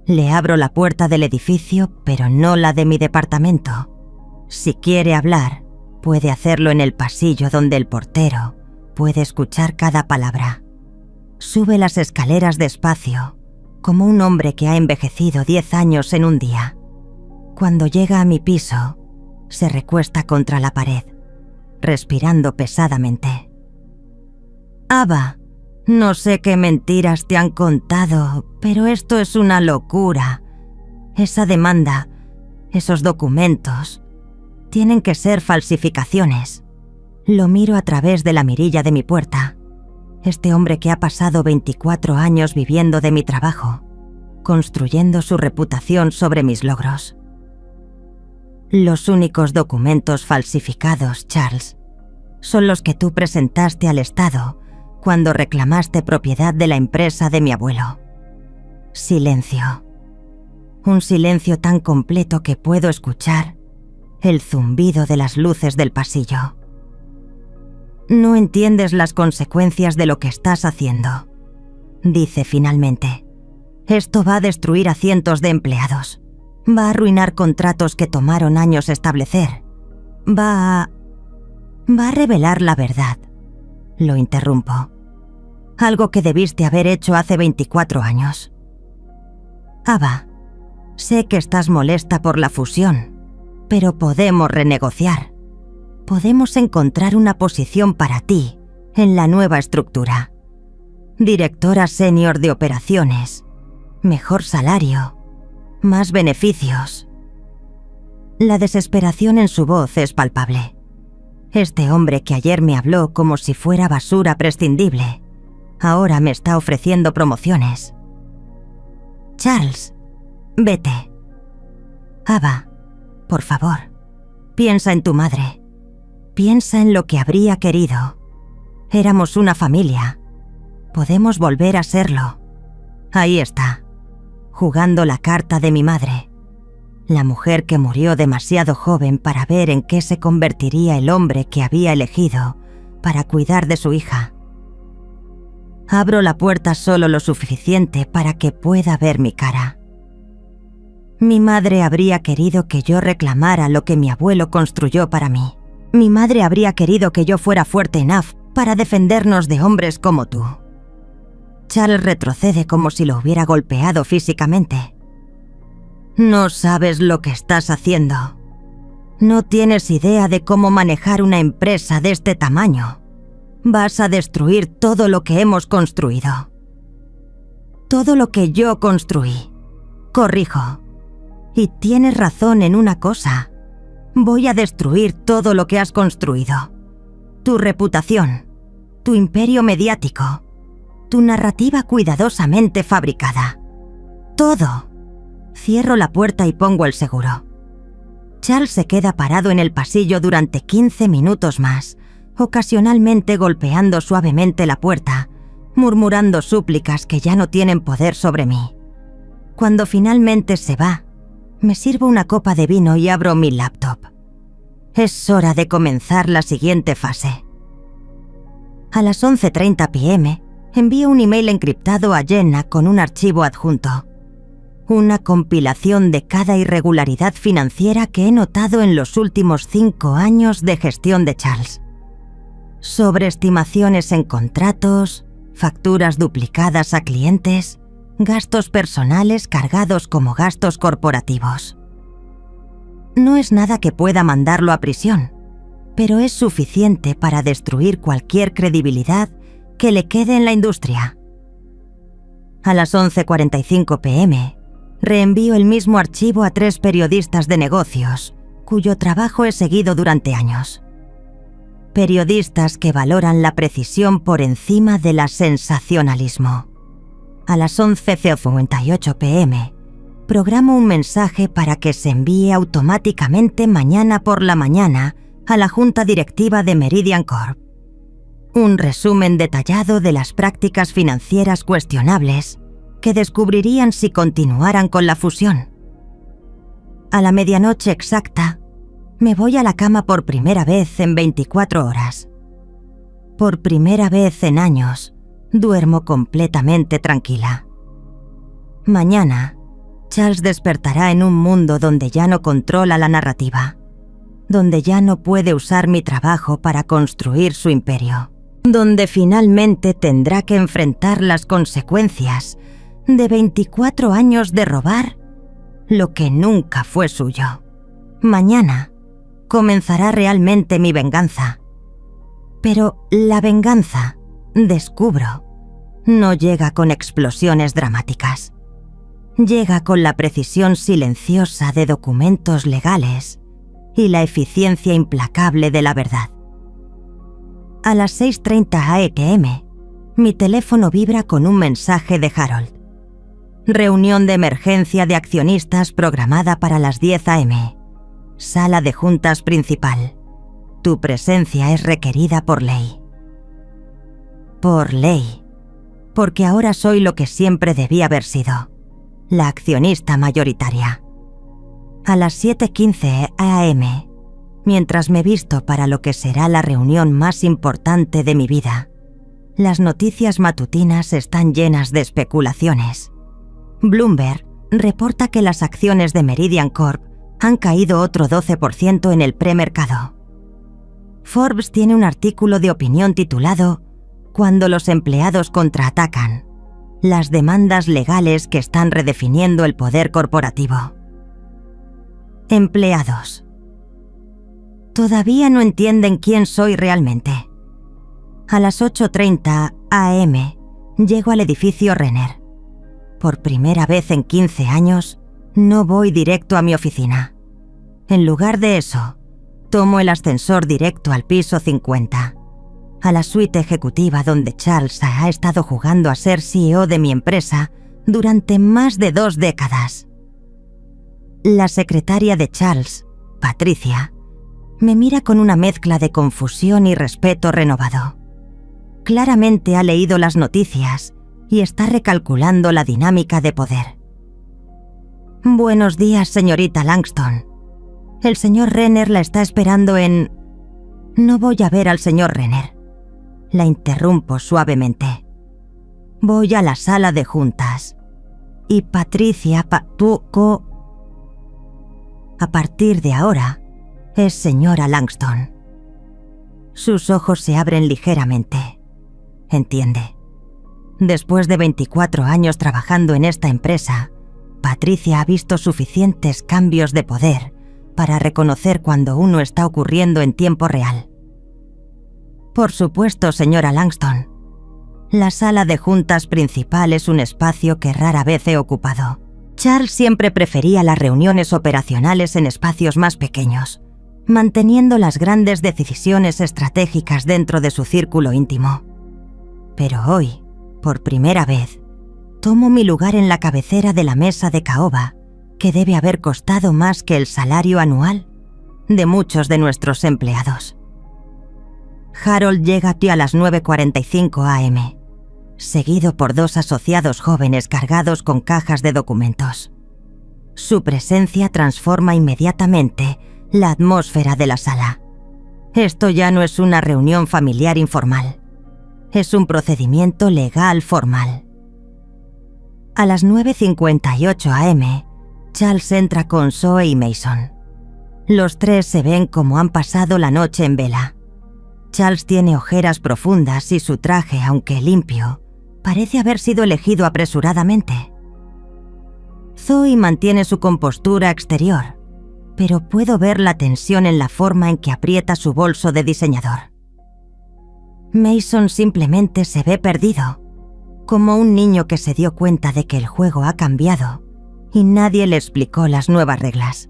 Le abro la puerta del edificio, pero no la de mi departamento. Si quiere hablar, puede hacerlo en el pasillo donde el portero puede escuchar cada palabra. Sube las escaleras despacio, como un hombre que ha envejecido 10 años en un día. Cuando llega a mi piso, se recuesta contra la pared, respirando pesadamente. «Ava, no sé qué mentiras te han contado, pero esto es una locura. Esa demanda, esos documentos, tienen que ser falsificaciones». Lo miro a través de la mirilla de mi puerta. Este hombre que ha pasado 24 años viviendo de mi trabajo, construyendo su reputación sobre mis logros. Los únicos documentos falsificados, Charles, son los que tú presentaste al Estado cuando reclamaste propiedad de la empresa de mi abuelo. Silencio. Un silencio tan completo que puedo escuchar el zumbido de las luces del pasillo. «No entiendes las consecuencias de lo que estás haciendo». dice finalmente. Esto va a destruir a cientos de empleados. Va a arruinar contratos que tomaron años establecer. Va a revelar la verdad. Lo interrumpo. Algo que debiste haber hecho hace 24 años. Ava, sé que estás molesta por la fusión, pero podemos renegociar. Podemos encontrar una posición para ti en la nueva estructura. Directora senior de operaciones, mejor salario, más beneficios. La desesperación en su voz es palpable. Este hombre que ayer me habló como si fuera basura prescindible, ahora me está ofreciendo promociones. Charles, vete. Ava, por favor, piensa en tu madre. Piensa en lo que habría querido. Éramos una familia. Podemos volver a serlo. Ahí está, jugando la carta de mi madre. La mujer que murió demasiado joven para ver en qué se convertiría el hombre que había elegido para cuidar de su hija. Abro la puerta solo lo suficiente para que pueda ver mi cara. Mi madre habría querido que yo reclamara lo que mi abuelo construyó para mí. Mi madre habría querido que yo fuera fuerte enough para defendernos de hombres como tú. Charles retrocede como si lo hubiera golpeado físicamente. No sabes lo que estás haciendo. No tienes idea de cómo manejar una empresa de este tamaño. Vas a destruir todo lo que hemos construido. Todo lo que yo construí. Corrijo. Y tienes razón en una cosa. Voy a destruir todo lo que has construido. Tu reputación, tu imperio mediático, tu narrativa cuidadosamente fabricada. Todo. Cierro la puerta y pongo el seguro. Charles se queda parado en el pasillo durante 15 minutos más, ocasionalmente golpeando suavemente la puerta, murmurando súplicas que ya no tienen poder sobre mí. Cuando finalmente se va, me sirvo una copa de vino y abro mi laptop. Es hora de comenzar la siguiente fase. A las 11:30 p.m. envío un email encriptado a Jenna con un archivo adjunto. Una compilación de cada irregularidad financiera que he notado en los últimos 5 años de gestión de Charles. Sobreestimaciones en contratos, facturas duplicadas a clientes, gastos personales cargados como gastos corporativos. No es nada que pueda mandarlo a prisión, pero es suficiente para destruir cualquier credibilidad que le quede en la industria. A las 11:45 p.m., reenvío el mismo archivo a 3 periodistas de negocios, cuyo trabajo he seguido durante años. Periodistas que valoran la precisión por encima del sensacionalismo. A las 11:58 p.m., programo un mensaje para que se envíe automáticamente mañana por la mañana a la Junta Directiva de Meridian Corp. Un resumen detallado de las prácticas financieras cuestionables que descubrirían si continuaran con la fusión. A la medianoche exacta, me voy a la cama por primera vez en 24 horas. Por primera vez en años, duermo completamente tranquila. Mañana, Charles despertará en un mundo donde ya no controla la narrativa, donde ya no puede usar mi trabajo para construir su imperio, donde finalmente tendrá que enfrentar las consecuencias de 24 años de robar lo que nunca fue suyo. Mañana comenzará realmente mi venganza. Pero la venganza, descubro, no llega con explosiones dramáticas. Llega con la precisión silenciosa de documentos legales y la eficiencia implacable de la verdad. A las 6:30 a.m., mi teléfono vibra con un mensaje de Harold. Reunión de emergencia de accionistas programada para las 10 a.m. Sala de juntas principal. Tu presencia es requerida por ley. Por ley. Porque ahora soy lo que siempre debí haber sido. La accionista mayoritaria. A las 7:15 a.m., mientras me visto para lo que será la reunión más importante de mi vida, Las noticias matutinas están llenas de especulaciones. Bloomberg reporta que las acciones de Meridian Corp han caído otro 12% en el premercado. Forbes tiene un artículo de opinión titulado «Cuando los empleados contraatacan. Las demandas legales que están redefiniendo el poder corporativo». Empleados. Todavía no entienden quién soy realmente. A las 8:30 am llego al edificio Renner. Por primera vez en 15 años, no voy directo a mi oficina. En lugar de eso, tomo el ascensor directo al piso 50, a la suite ejecutiva donde Charles ha estado jugando a ser CEO de mi empresa durante más de 2 décadas. La secretaria de Charles, Patricia, me mira con una mezcla de confusión y respeto renovado. Claramente ha leído las noticias y está recalculando la dinámica de poder. «Buenos días, señorita Langston. El señor Renner la está esperando en...». «No voy a ver al señor Renner». La interrumpo suavemente. «Voy a la sala de juntas. Y Patricia a partir de ahora, es señora Langston». Sus ojos se abren ligeramente. Entiende. Después de 24 años trabajando en esta empresa, Patricia ha visto suficientes cambios de poder para reconocer cuando uno está ocurriendo en tiempo real. Por supuesto, señora Langston. La sala de juntas principal es un espacio que rara vez he ocupado. Charles siempre prefería las reuniones operacionales en espacios más pequeños, manteniendo las grandes decisiones estratégicas dentro de su círculo íntimo. Pero hoy, por primera vez, tomo mi lugar en la cabecera de la mesa de caoba, que debe haber costado más que el salario anual de muchos de nuestros empleados. Harold llega aquí a las 9:45 am, seguido por 2 asociados jóvenes cargados con cajas de documentos. Su presencia transforma inmediatamente la atmósfera de la sala. Esto ya no es una reunión familiar informal. Es un procedimiento legal formal. A las 9:58 am, Charles entra con Zoe y Mason. Los 3 se ven como han pasado la noche en vela. Charles tiene ojeras profundas y su traje, aunque limpio, parece haber sido elegido apresuradamente. Zoe mantiene su compostura exterior, pero puedo ver la tensión en la forma en que aprieta su bolso de diseñador. Mason simplemente se ve perdido, como un niño que se dio cuenta de que el juego ha cambiado y nadie le explicó las nuevas reglas.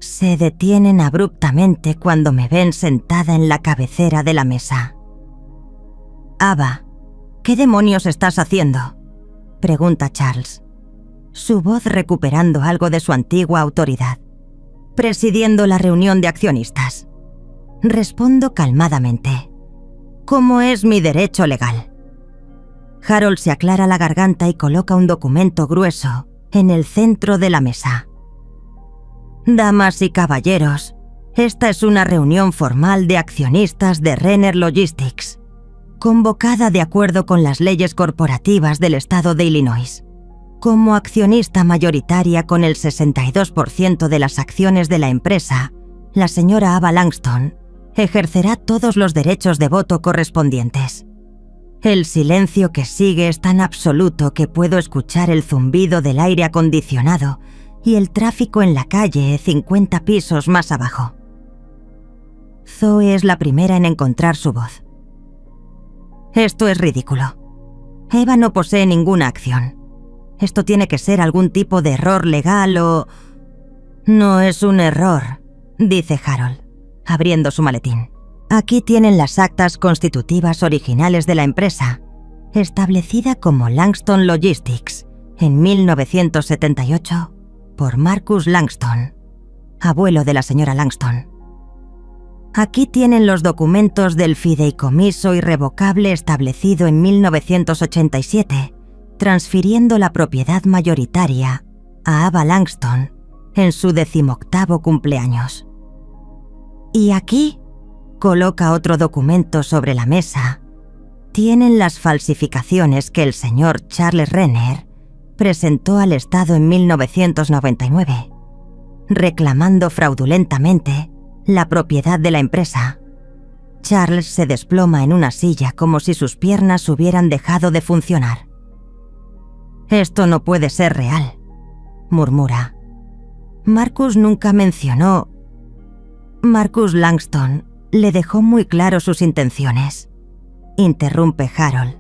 Se detienen abruptamente cuando me ven sentada en la cabecera de la mesa. «Ava, ¿qué demonios estás haciendo?», pregunta Charles, su voz recuperando algo de su antigua autoridad. «Presidiendo la reunión de accionistas». Respondo calmadamente. «Como es mi derecho legal». Harold se aclara la garganta y coloca un documento grueso en el centro de la mesa. «Damas y caballeros, esta es una reunión formal de accionistas de Renner Logistics, convocada de acuerdo con las leyes corporativas del estado de Illinois. Como accionista mayoritaria con el 62% de las acciones de la empresa, la señora Ava Langston ejercerá todos los derechos de voto correspondientes. El silencio que sigue es tan absoluto que puedo escuchar el zumbido del aire acondicionado y el tráfico en la calle 50 pisos más abajo. Zoe es la primera en encontrar su voz. «Esto es ridículo. Eva no posee ninguna acción. Esto tiene que ser algún tipo de error legal o...». «No es un error», dice Harold, abriendo su maletín. «Aquí tienen las actas constitutivas originales de la empresa, establecida como Langston Logistics en 1978 por Marcus Langston, abuelo de la señora Langston. Aquí tienen los documentos del fideicomiso irrevocable establecido en 1987, transfiriendo la propiedad mayoritaria a Ava Langston en su 18º cumpleaños. Y aquí coloca otro documento sobre la mesa tienen las falsificaciones que el señor Charles Renner presentó al Estado en 1999, reclamando fraudulentamente la propiedad de la empresa. Charles se desploma en una silla como si sus piernas hubieran dejado de funcionar. «Esto no puede ser real», murmura. Marcus nunca mencionó. Marcus Langston le dejó muy claro sus intenciones, interrumpe Harold.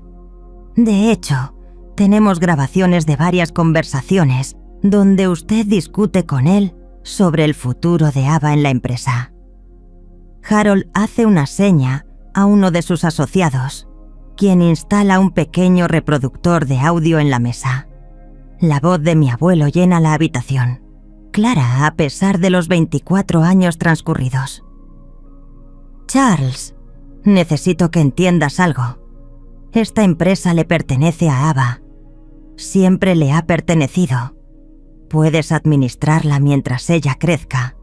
De hecho, tenemos grabaciones de varias conversaciones donde usted discute con él sobre el futuro de Ava en la empresa. Harold hace una seña a uno de sus asociados, quien instala un pequeño reproductor de audio en la mesa. La voz de mi abuelo llena la habitación, clara a pesar de los 24 años transcurridos. Charles, necesito que entiendas algo. Esta empresa le pertenece a Ava. Siempre le ha pertenecido. Puedes administrarla mientras ella crezca,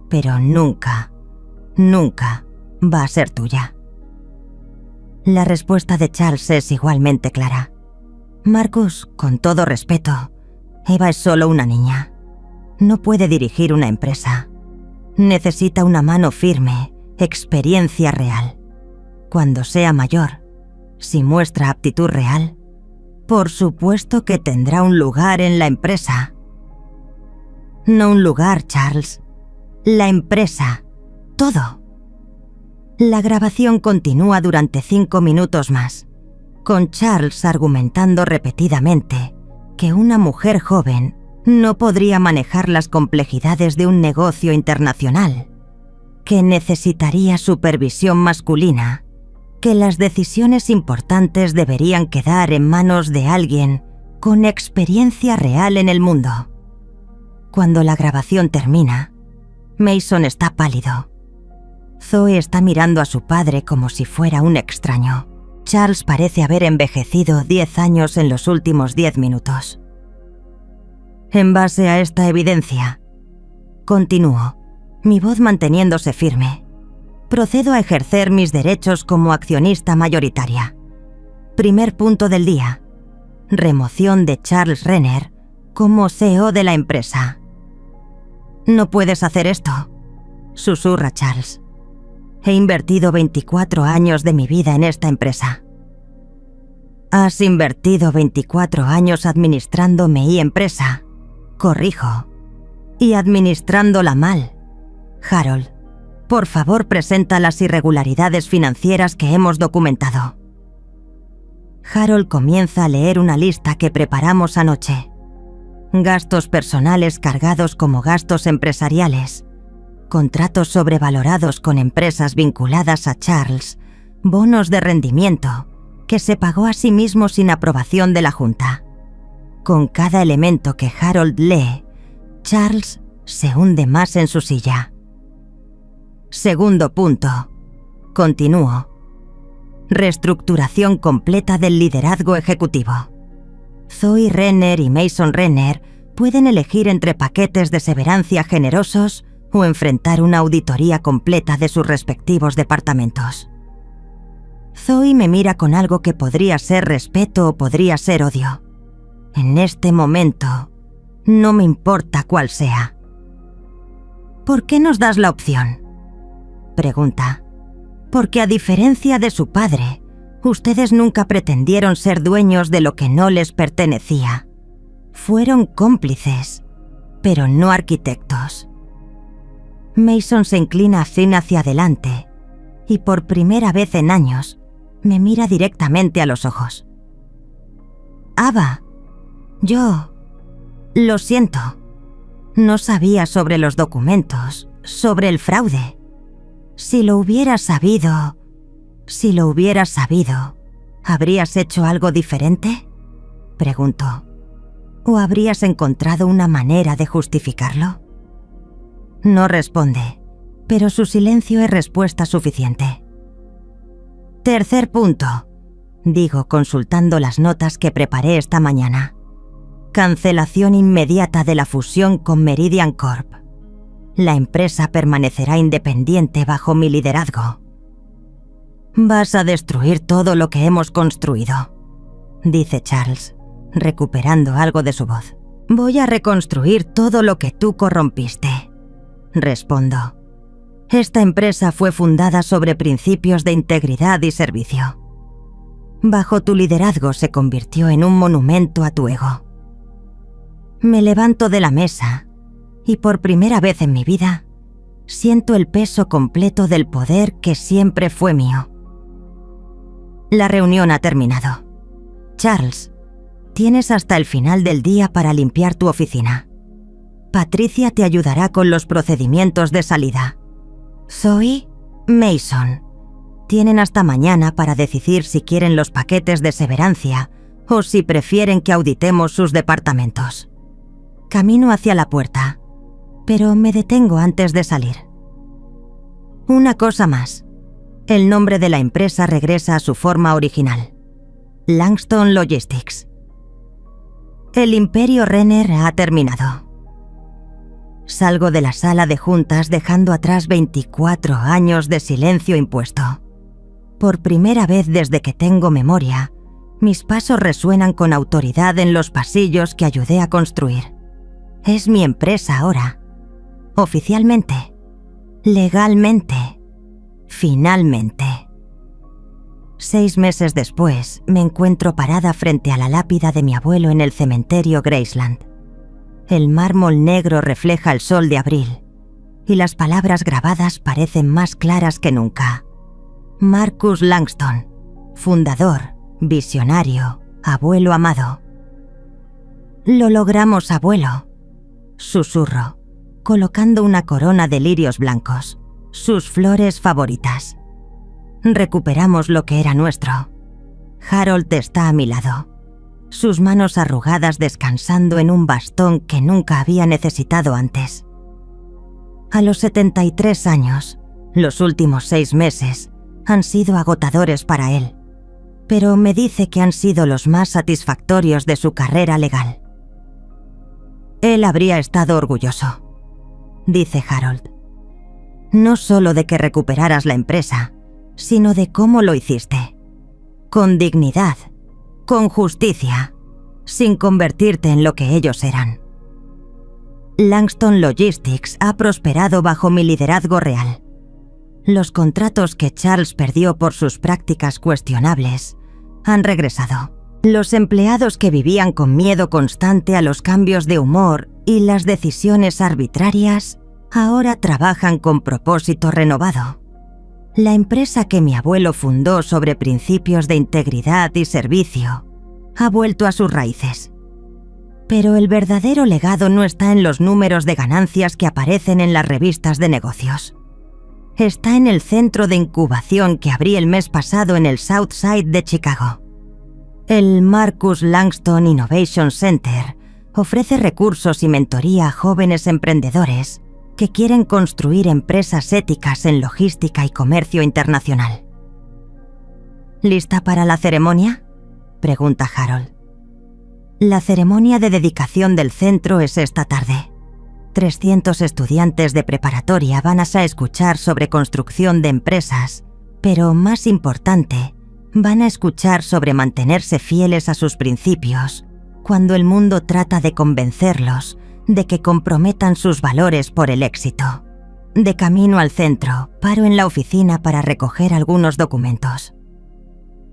pero nunca va a ser tuya. La respuesta de Charles es igualmente clara. Marcus, con todo respeto, Eva es solo una niña. No puede dirigir una empresa. Necesita una mano firme, experiencia real. Cuando sea mayor, si muestra aptitud real, por supuesto que tendrá un lugar en la empresa. No un lugar, Charles. La empresa. Todo. La grabación continúa durante 5 minutos más, con Charles argumentando repetidamente que una mujer joven no podría manejar las complejidades de un negocio internacional, que necesitaría supervisión masculina, que las decisiones importantes deberían quedar en manos de alguien con experiencia real en el mundo. Cuando la grabación termina, Mason está pálido. Zoe está mirando a su padre como si fuera un extraño. Charles parece haber envejecido 10 años en los últimos 10 minutos. En base a esta evidencia, continúo, mi voz manteniéndose firme, procedo a ejercer mis derechos como accionista mayoritaria. Primer punto del día: remoción de Charles Renner como CEO de la empresa. No puedes hacer esto, susurra Charles. He invertido 24 años de mi vida en esta empresa. Has invertido 24 años administrando mi empresa, corrijo, y administrándola mal. Harold, por favor presenta las irregularidades financieras que hemos documentado. Harold comienza a leer una lista que preparamos anoche. Gastos personales cargados como gastos empresariales, contratos sobrevalorados con empresas vinculadas a Charles, bonos de rendimiento que se pagó a sí mismo sin aprobación de la Junta. Con cada elemento que Harold lee, Charles se hunde más en su silla. Segundo punto. Continúo. Reestructuración completa del liderazgo ejecutivo. Zoe Renner y Mason Renner pueden elegir entre paquetes de severancia generosos o enfrentar una auditoría completa de sus respectivos departamentos. Zoe me mira con algo que podría ser respeto o podría ser odio. En este momento, no me importa cuál sea. ¿Por qué nos das la opción?, pregunta. Porque a diferencia de su padre, ustedes nunca pretendieron ser dueños de lo que no les pertenecía. Fueron cómplices, pero no arquitectos. Mason se inclina hacia adelante y por primera vez en años me mira directamente a los ojos. Ava, lo siento. No sabía sobre los documentos, sobre el fraude. Si lo hubieras sabido, ¿habrías hecho algo diferente?, preguntó. ¿O habrías encontrado una manera de justificarlo? No responde, pero su silencio es respuesta suficiente. Tercer punto, digo consultando las notas que preparé esta mañana. Cancelación inmediata de la fusión con Meridian Corp. La empresa permanecerá independiente bajo mi liderazgo. Vas a destruir todo lo que hemos construido, dice Charles, recuperando algo de su voz. Voy a reconstruir todo lo que tú corrompiste, respondo. Esta empresa fue fundada sobre principios de integridad y servicio. Bajo tu liderazgo se convirtió en un monumento a tu ego. Me levanto de la mesa y por primera vez en mi vida siento el peso completo del poder que siempre fue mío. La reunión ha terminado. Charles, tienes hasta el final del día para limpiar tu oficina. Patricia te ayudará con los procedimientos de salida. Zoe, Mason, tienen hasta mañana para decidir si quieren los paquetes de severancia o si prefieren que auditemos sus departamentos. Camino hacia la puerta, pero me detengo antes de salir. Una cosa más. El nombre de la empresa regresa a su forma original. Langston Logistics. El imperio Renner ha terminado. Salgo de la sala de juntas dejando atrás 24 años de silencio impuesto. Por primera vez desde que tengo memoria, mis pasos resuenan con autoridad en los pasillos que ayudé a construir. Es mi empresa ahora. Oficialmente. Legalmente. Finalmente. 6 meses después, me encuentro parada frente a la lápida de mi abuelo en el cementerio Graceland. El mármol negro refleja el sol de abril, y las palabras grabadas parecen más claras que nunca. Marcus Langston, fundador, visionario, abuelo amado. Lo logramos, abuelo, susurro, colocando una corona de lirios blancos, sus flores favoritas. Recuperamos lo que era nuestro. Harold está a mi lado, sus manos arrugadas descansando en un bastón que nunca había necesitado antes. A los 73 años, los últimos 6 meses han sido agotadores para él, pero me dice que han sido los más satisfactorios de su carrera legal. Él habría estado orgulloso, dice Harold. No solo de que recuperaras la empresa, sino de cómo lo hiciste. Con dignidad, con justicia, sin convertirte en lo que ellos eran. Langston Logistics ha prosperado bajo mi liderazgo real. Los contratos que Charles perdió por sus prácticas cuestionables han regresado. Los empleados que vivían con miedo constante a los cambios de humor y las decisiones arbitrarias ahora trabajan con propósito renovado. La empresa que mi abuelo fundó sobre principios de integridad y servicio ha vuelto a sus raíces. Pero el verdadero legado no está en los números de ganancias que aparecen en las revistas de negocios. Está en el centro de incubación que abrí el mes pasado en el South Side de Chicago. El Marcus Langston Innovation Center ofrece recursos y mentoría a jóvenes emprendedores que quieren construir empresas éticas en logística y comercio internacional. ¿Lista para la ceremonia?, pregunta Harold. La ceremonia de dedicación del centro es esta tarde. 300 estudiantes de preparatoria van a escuchar sobre construcción de empresas, pero más importante, van a escuchar sobre mantenerse fieles a sus principios cuando el mundo trata de convencerlos de que comprometan sus valores por el éxito. De camino al centro, paro en la oficina para recoger algunos documentos.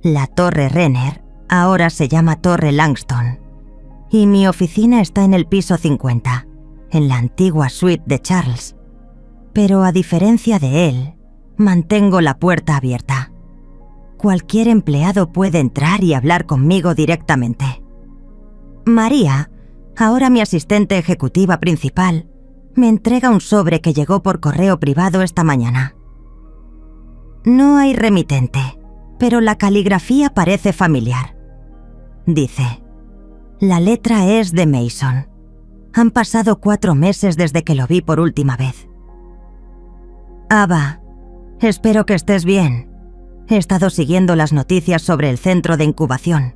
La Torre Renner ahora se llama Torre Langston, y mi oficina está en el piso 50, en la antigua suite de Charles. Pero a diferencia de él, mantengo la puerta abierta. Cualquier empleado puede entrar y hablar conmigo directamente. María, ahora mi asistente ejecutiva principal, me entrega un sobre que llegó por correo privado esta mañana. No hay remitente, pero la caligrafía parece familiar. Dice, la letra es de Mason. Han pasado 4 meses desde que lo vi por última vez. Ava, espero que estés bien. He estado siguiendo las noticias sobre el centro de incubación.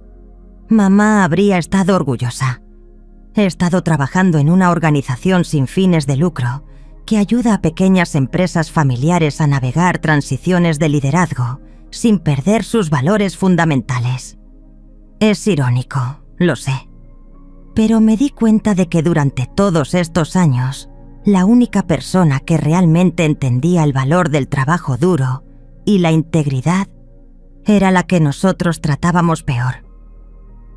Mamá habría estado orgullosa. He estado trabajando en una organización sin fines de lucro que ayuda a pequeñas empresas familiares a navegar transiciones de liderazgo sin perder sus valores fundamentales. Es irónico, lo sé. Pero me di cuenta de que durante todos estos años, la única persona que realmente entendía el valor del trabajo duro y la integridad era la que nosotros tratábamos peor.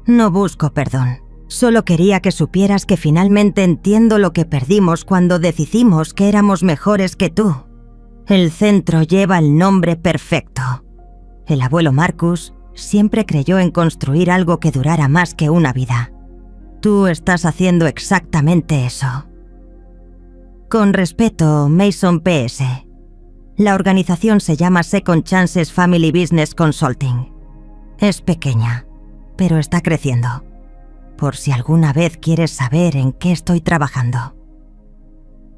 No busco perdón. Solo quería que supieras que finalmente entiendo lo que perdimos cuando decidimos que éramos mejores que tú. El centro lleva el nombre perfecto. El abuelo Marcus siempre creyó en construir algo que durara más que una vida. Tú estás haciendo exactamente eso. Con respeto, Mason PS. La organización se llama Second Chances Family Business Consulting. Es pequeña, pero está creciendo. Por si alguna vez quieres saber en qué estoy trabajando.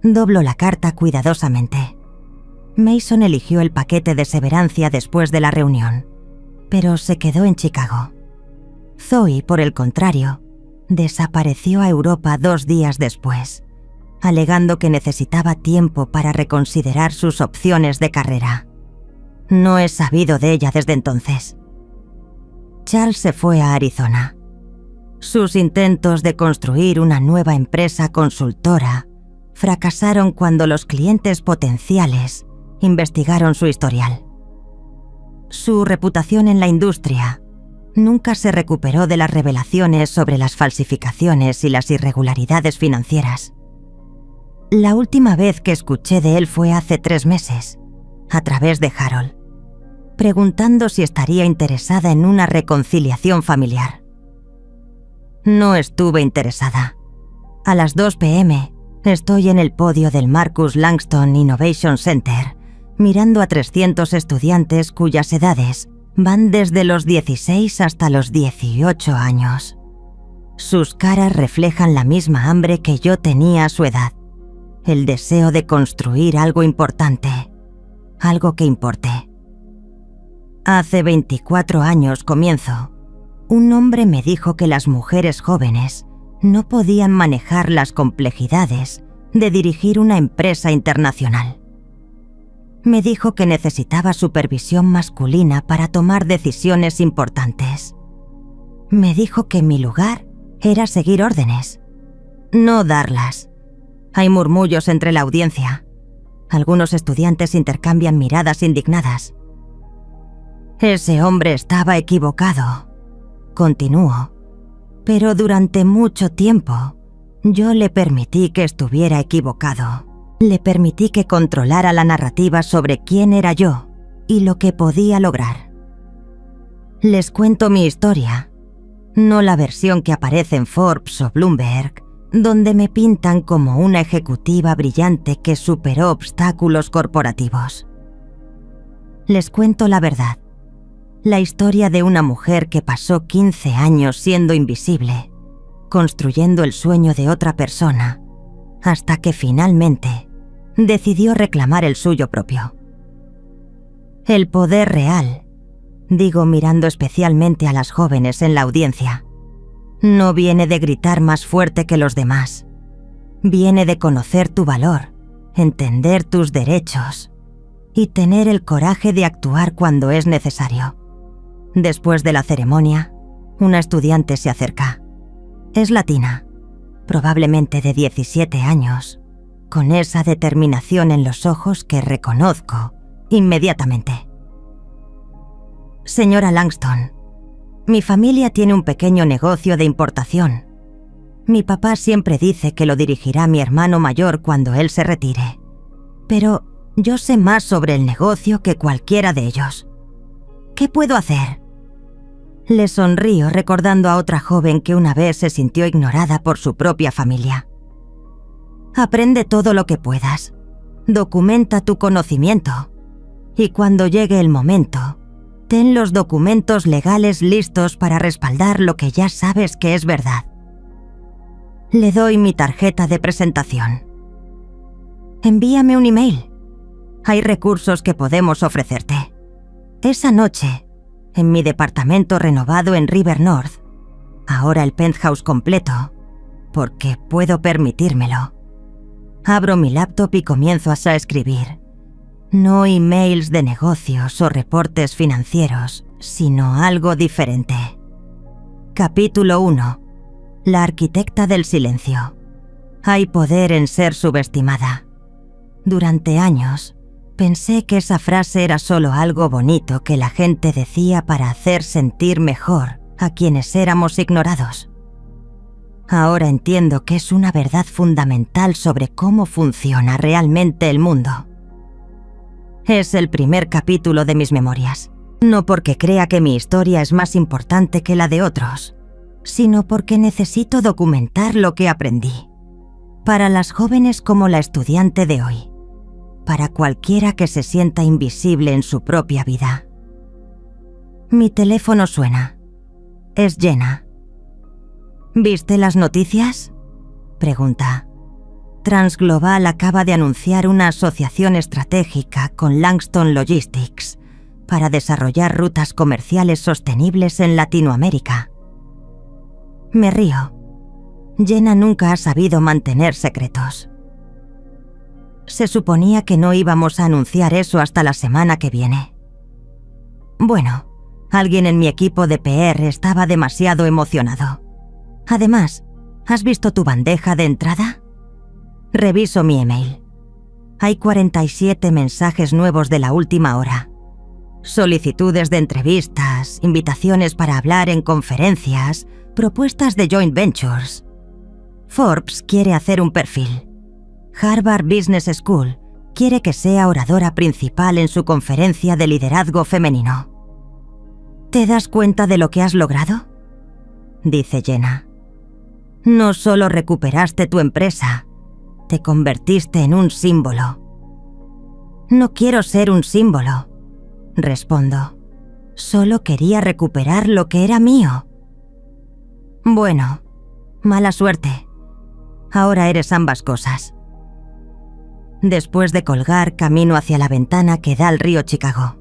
Doblo la carta cuidadosamente. Mason eligió el paquete de severancia después de la reunión, pero se quedó en Chicago. Zoe, por el contrario, desapareció a Europa 2 días después, alegando que necesitaba tiempo para reconsiderar sus opciones de carrera. No he sabido de ella desde entonces. Charles se fue a Arizona. Sus intentos de construir una nueva empresa consultora fracasaron cuando los clientes potenciales investigaron su historial. Su reputación en la industria nunca se recuperó de las revelaciones sobre las falsificaciones y las irregularidades financieras. La última vez que escuché de él fue hace 3 meses, a través de Harold, preguntando si estaría interesada en una reconciliación familiar. No estuve interesada. A las 2 p.m. estoy en el podio del Marcus Langston Innovation Center, mirando a 300 estudiantes cuyas edades van desde los 16 hasta los 18 años. Sus caras reflejan la misma hambre que yo tenía a su edad, el deseo de construir algo importante, algo que importe. Hace 24 años comienzo. Un hombre me dijo que las mujeres jóvenes no podían manejar las complejidades de dirigir una empresa internacional. Me dijo que necesitaba supervisión masculina para tomar decisiones importantes. Me dijo que mi lugar era seguir órdenes, no darlas. Hay murmullos entre la audiencia. Algunos estudiantes intercambian miradas indignadas. Ese hombre estaba equivocado. Continúo, pero durante mucho tiempo yo le permití que estuviera equivocado. Le permití que controlara la narrativa sobre quién era yo y lo que podía lograr. Les cuento mi historia, no la versión que aparece en Forbes o Bloomberg, donde me pintan como una ejecutiva brillante que superó obstáculos corporativos. Les cuento la verdad. La historia de una mujer que pasó 15 años siendo invisible, construyendo el sueño de otra persona, hasta que finalmente decidió reclamar el suyo propio. El poder real, digo mirando especialmente a las jóvenes en la audiencia, no viene de gritar más fuerte que los demás. Viene de conocer tu valor, entender tus derechos y tener el coraje de actuar cuando es necesario. Después de la ceremonia, una estudiante se acerca. Es latina, probablemente de 17 años, con esa determinación en los ojos que reconozco inmediatamente. Señora Langston, mi familia tiene un pequeño negocio de importación. Mi papá siempre dice que lo dirigirá mi hermano mayor cuando él se retire. Pero yo sé más sobre el negocio que cualquiera de ellos. ¿Qué puedo hacer? Le sonrío recordando a otra joven que una vez se sintió ignorada por su propia familia. Aprende todo lo que puedas. Documenta tu conocimiento. Y cuando llegue el momento, ten los documentos legales listos para respaldar lo que ya sabes que es verdad. Le doy mi tarjeta de presentación. Envíame un email. Hay recursos que podemos ofrecerte. Esa noche, en mi departamento renovado en River North, ahora el penthouse completo, porque puedo permitírmelo, abro mi laptop y comienzo a escribir. No emails de negocios o reportes financieros, sino algo diferente. Capítulo 1. La arquitecta del silencio. Hay poder en ser subestimada. Durante años, pensé que esa frase era solo algo bonito que la gente decía para hacer sentir mejor a quienes éramos ignorados. Ahora entiendo que es una verdad fundamental sobre cómo funciona realmente el mundo. Es el primer capítulo de mis memorias, no porque crea que mi historia es más importante que la de otros, sino porque necesito documentar lo que aprendí. Para las jóvenes como la estudiante de hoy, para cualquiera que se sienta invisible en su propia vida. Mi teléfono suena. Es Jenna. ¿Viste las noticias?, pregunta. Transglobal acaba de anunciar una asociación estratégica con Langston Logistics para desarrollar rutas comerciales sostenibles en Latinoamérica. Me río. Jenna nunca ha sabido mantener secretos. Se suponía que no íbamos a anunciar eso hasta la semana que viene. Bueno, alguien en mi equipo de PR estaba demasiado emocionado. Además, ¿has visto tu bandeja de entrada? Reviso mi email. Hay 47 mensajes nuevos de la última hora. Solicitudes de entrevistas, invitaciones para hablar en conferencias, propuestas de joint ventures. Forbes quiere hacer un perfil. Harvard Business School quiere que sea oradora principal en su conferencia de liderazgo femenino. ¿Te das cuenta de lo que has logrado?, dice Jenna. No solo recuperaste tu empresa, te convertiste en un símbolo. No quiero ser un símbolo, respondo. Solo quería recuperar lo que era mío. Bueno, mala suerte. Ahora eres ambas cosas. Después de colgar, camino hacia la ventana que da al río Chicago.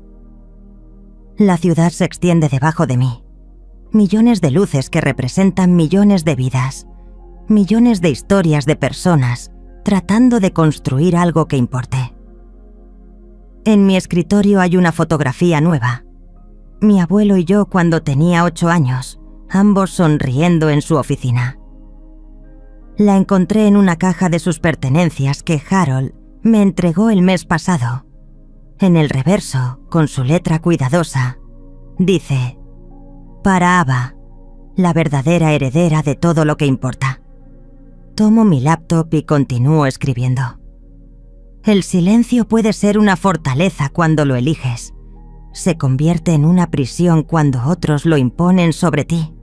La ciudad se extiende debajo de mí. Millones de luces que representan millones de vidas. Millones de historias de personas tratando de construir algo que importe. En mi escritorio hay una fotografía nueva. Mi abuelo y yo cuando tenía 8 años, ambos sonriendo en su oficina. La encontré en una caja de sus pertenencias que Harold me entregó el mes pasado. En el reverso, con su letra cuidadosa, dice: para Ava, la verdadera heredera de todo lo que importa. Tomo mi laptop y continúo escribiendo. El silencio puede ser una fortaleza cuando lo eliges. Se convierte en una prisión cuando otros lo imponen sobre ti.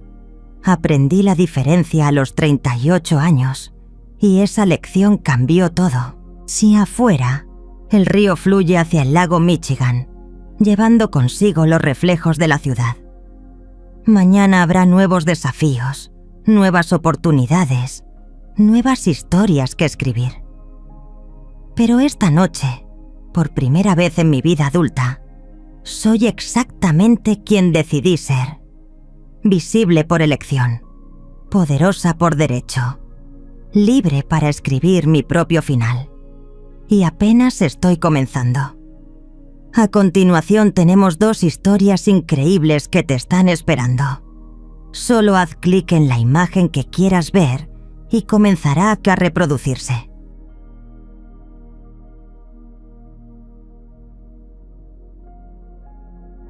Aprendí la diferencia a los 38 años, y esa lección cambió todo. Si afuera, el río fluye hacia el lago Michigan, llevando consigo los reflejos de la ciudad. Mañana habrá nuevos desafíos, nuevas oportunidades, nuevas historias que escribir. Pero esta noche, por primera vez en mi vida adulta, soy exactamente quien decidí ser. Visible por elección, poderosa por derecho, libre para escribir mi propio final. Y apenas estoy comenzando. A continuación tenemos 2 historias increíbles que te están esperando. Solo haz clic en la imagen que quieras ver y comenzará a reproducirse.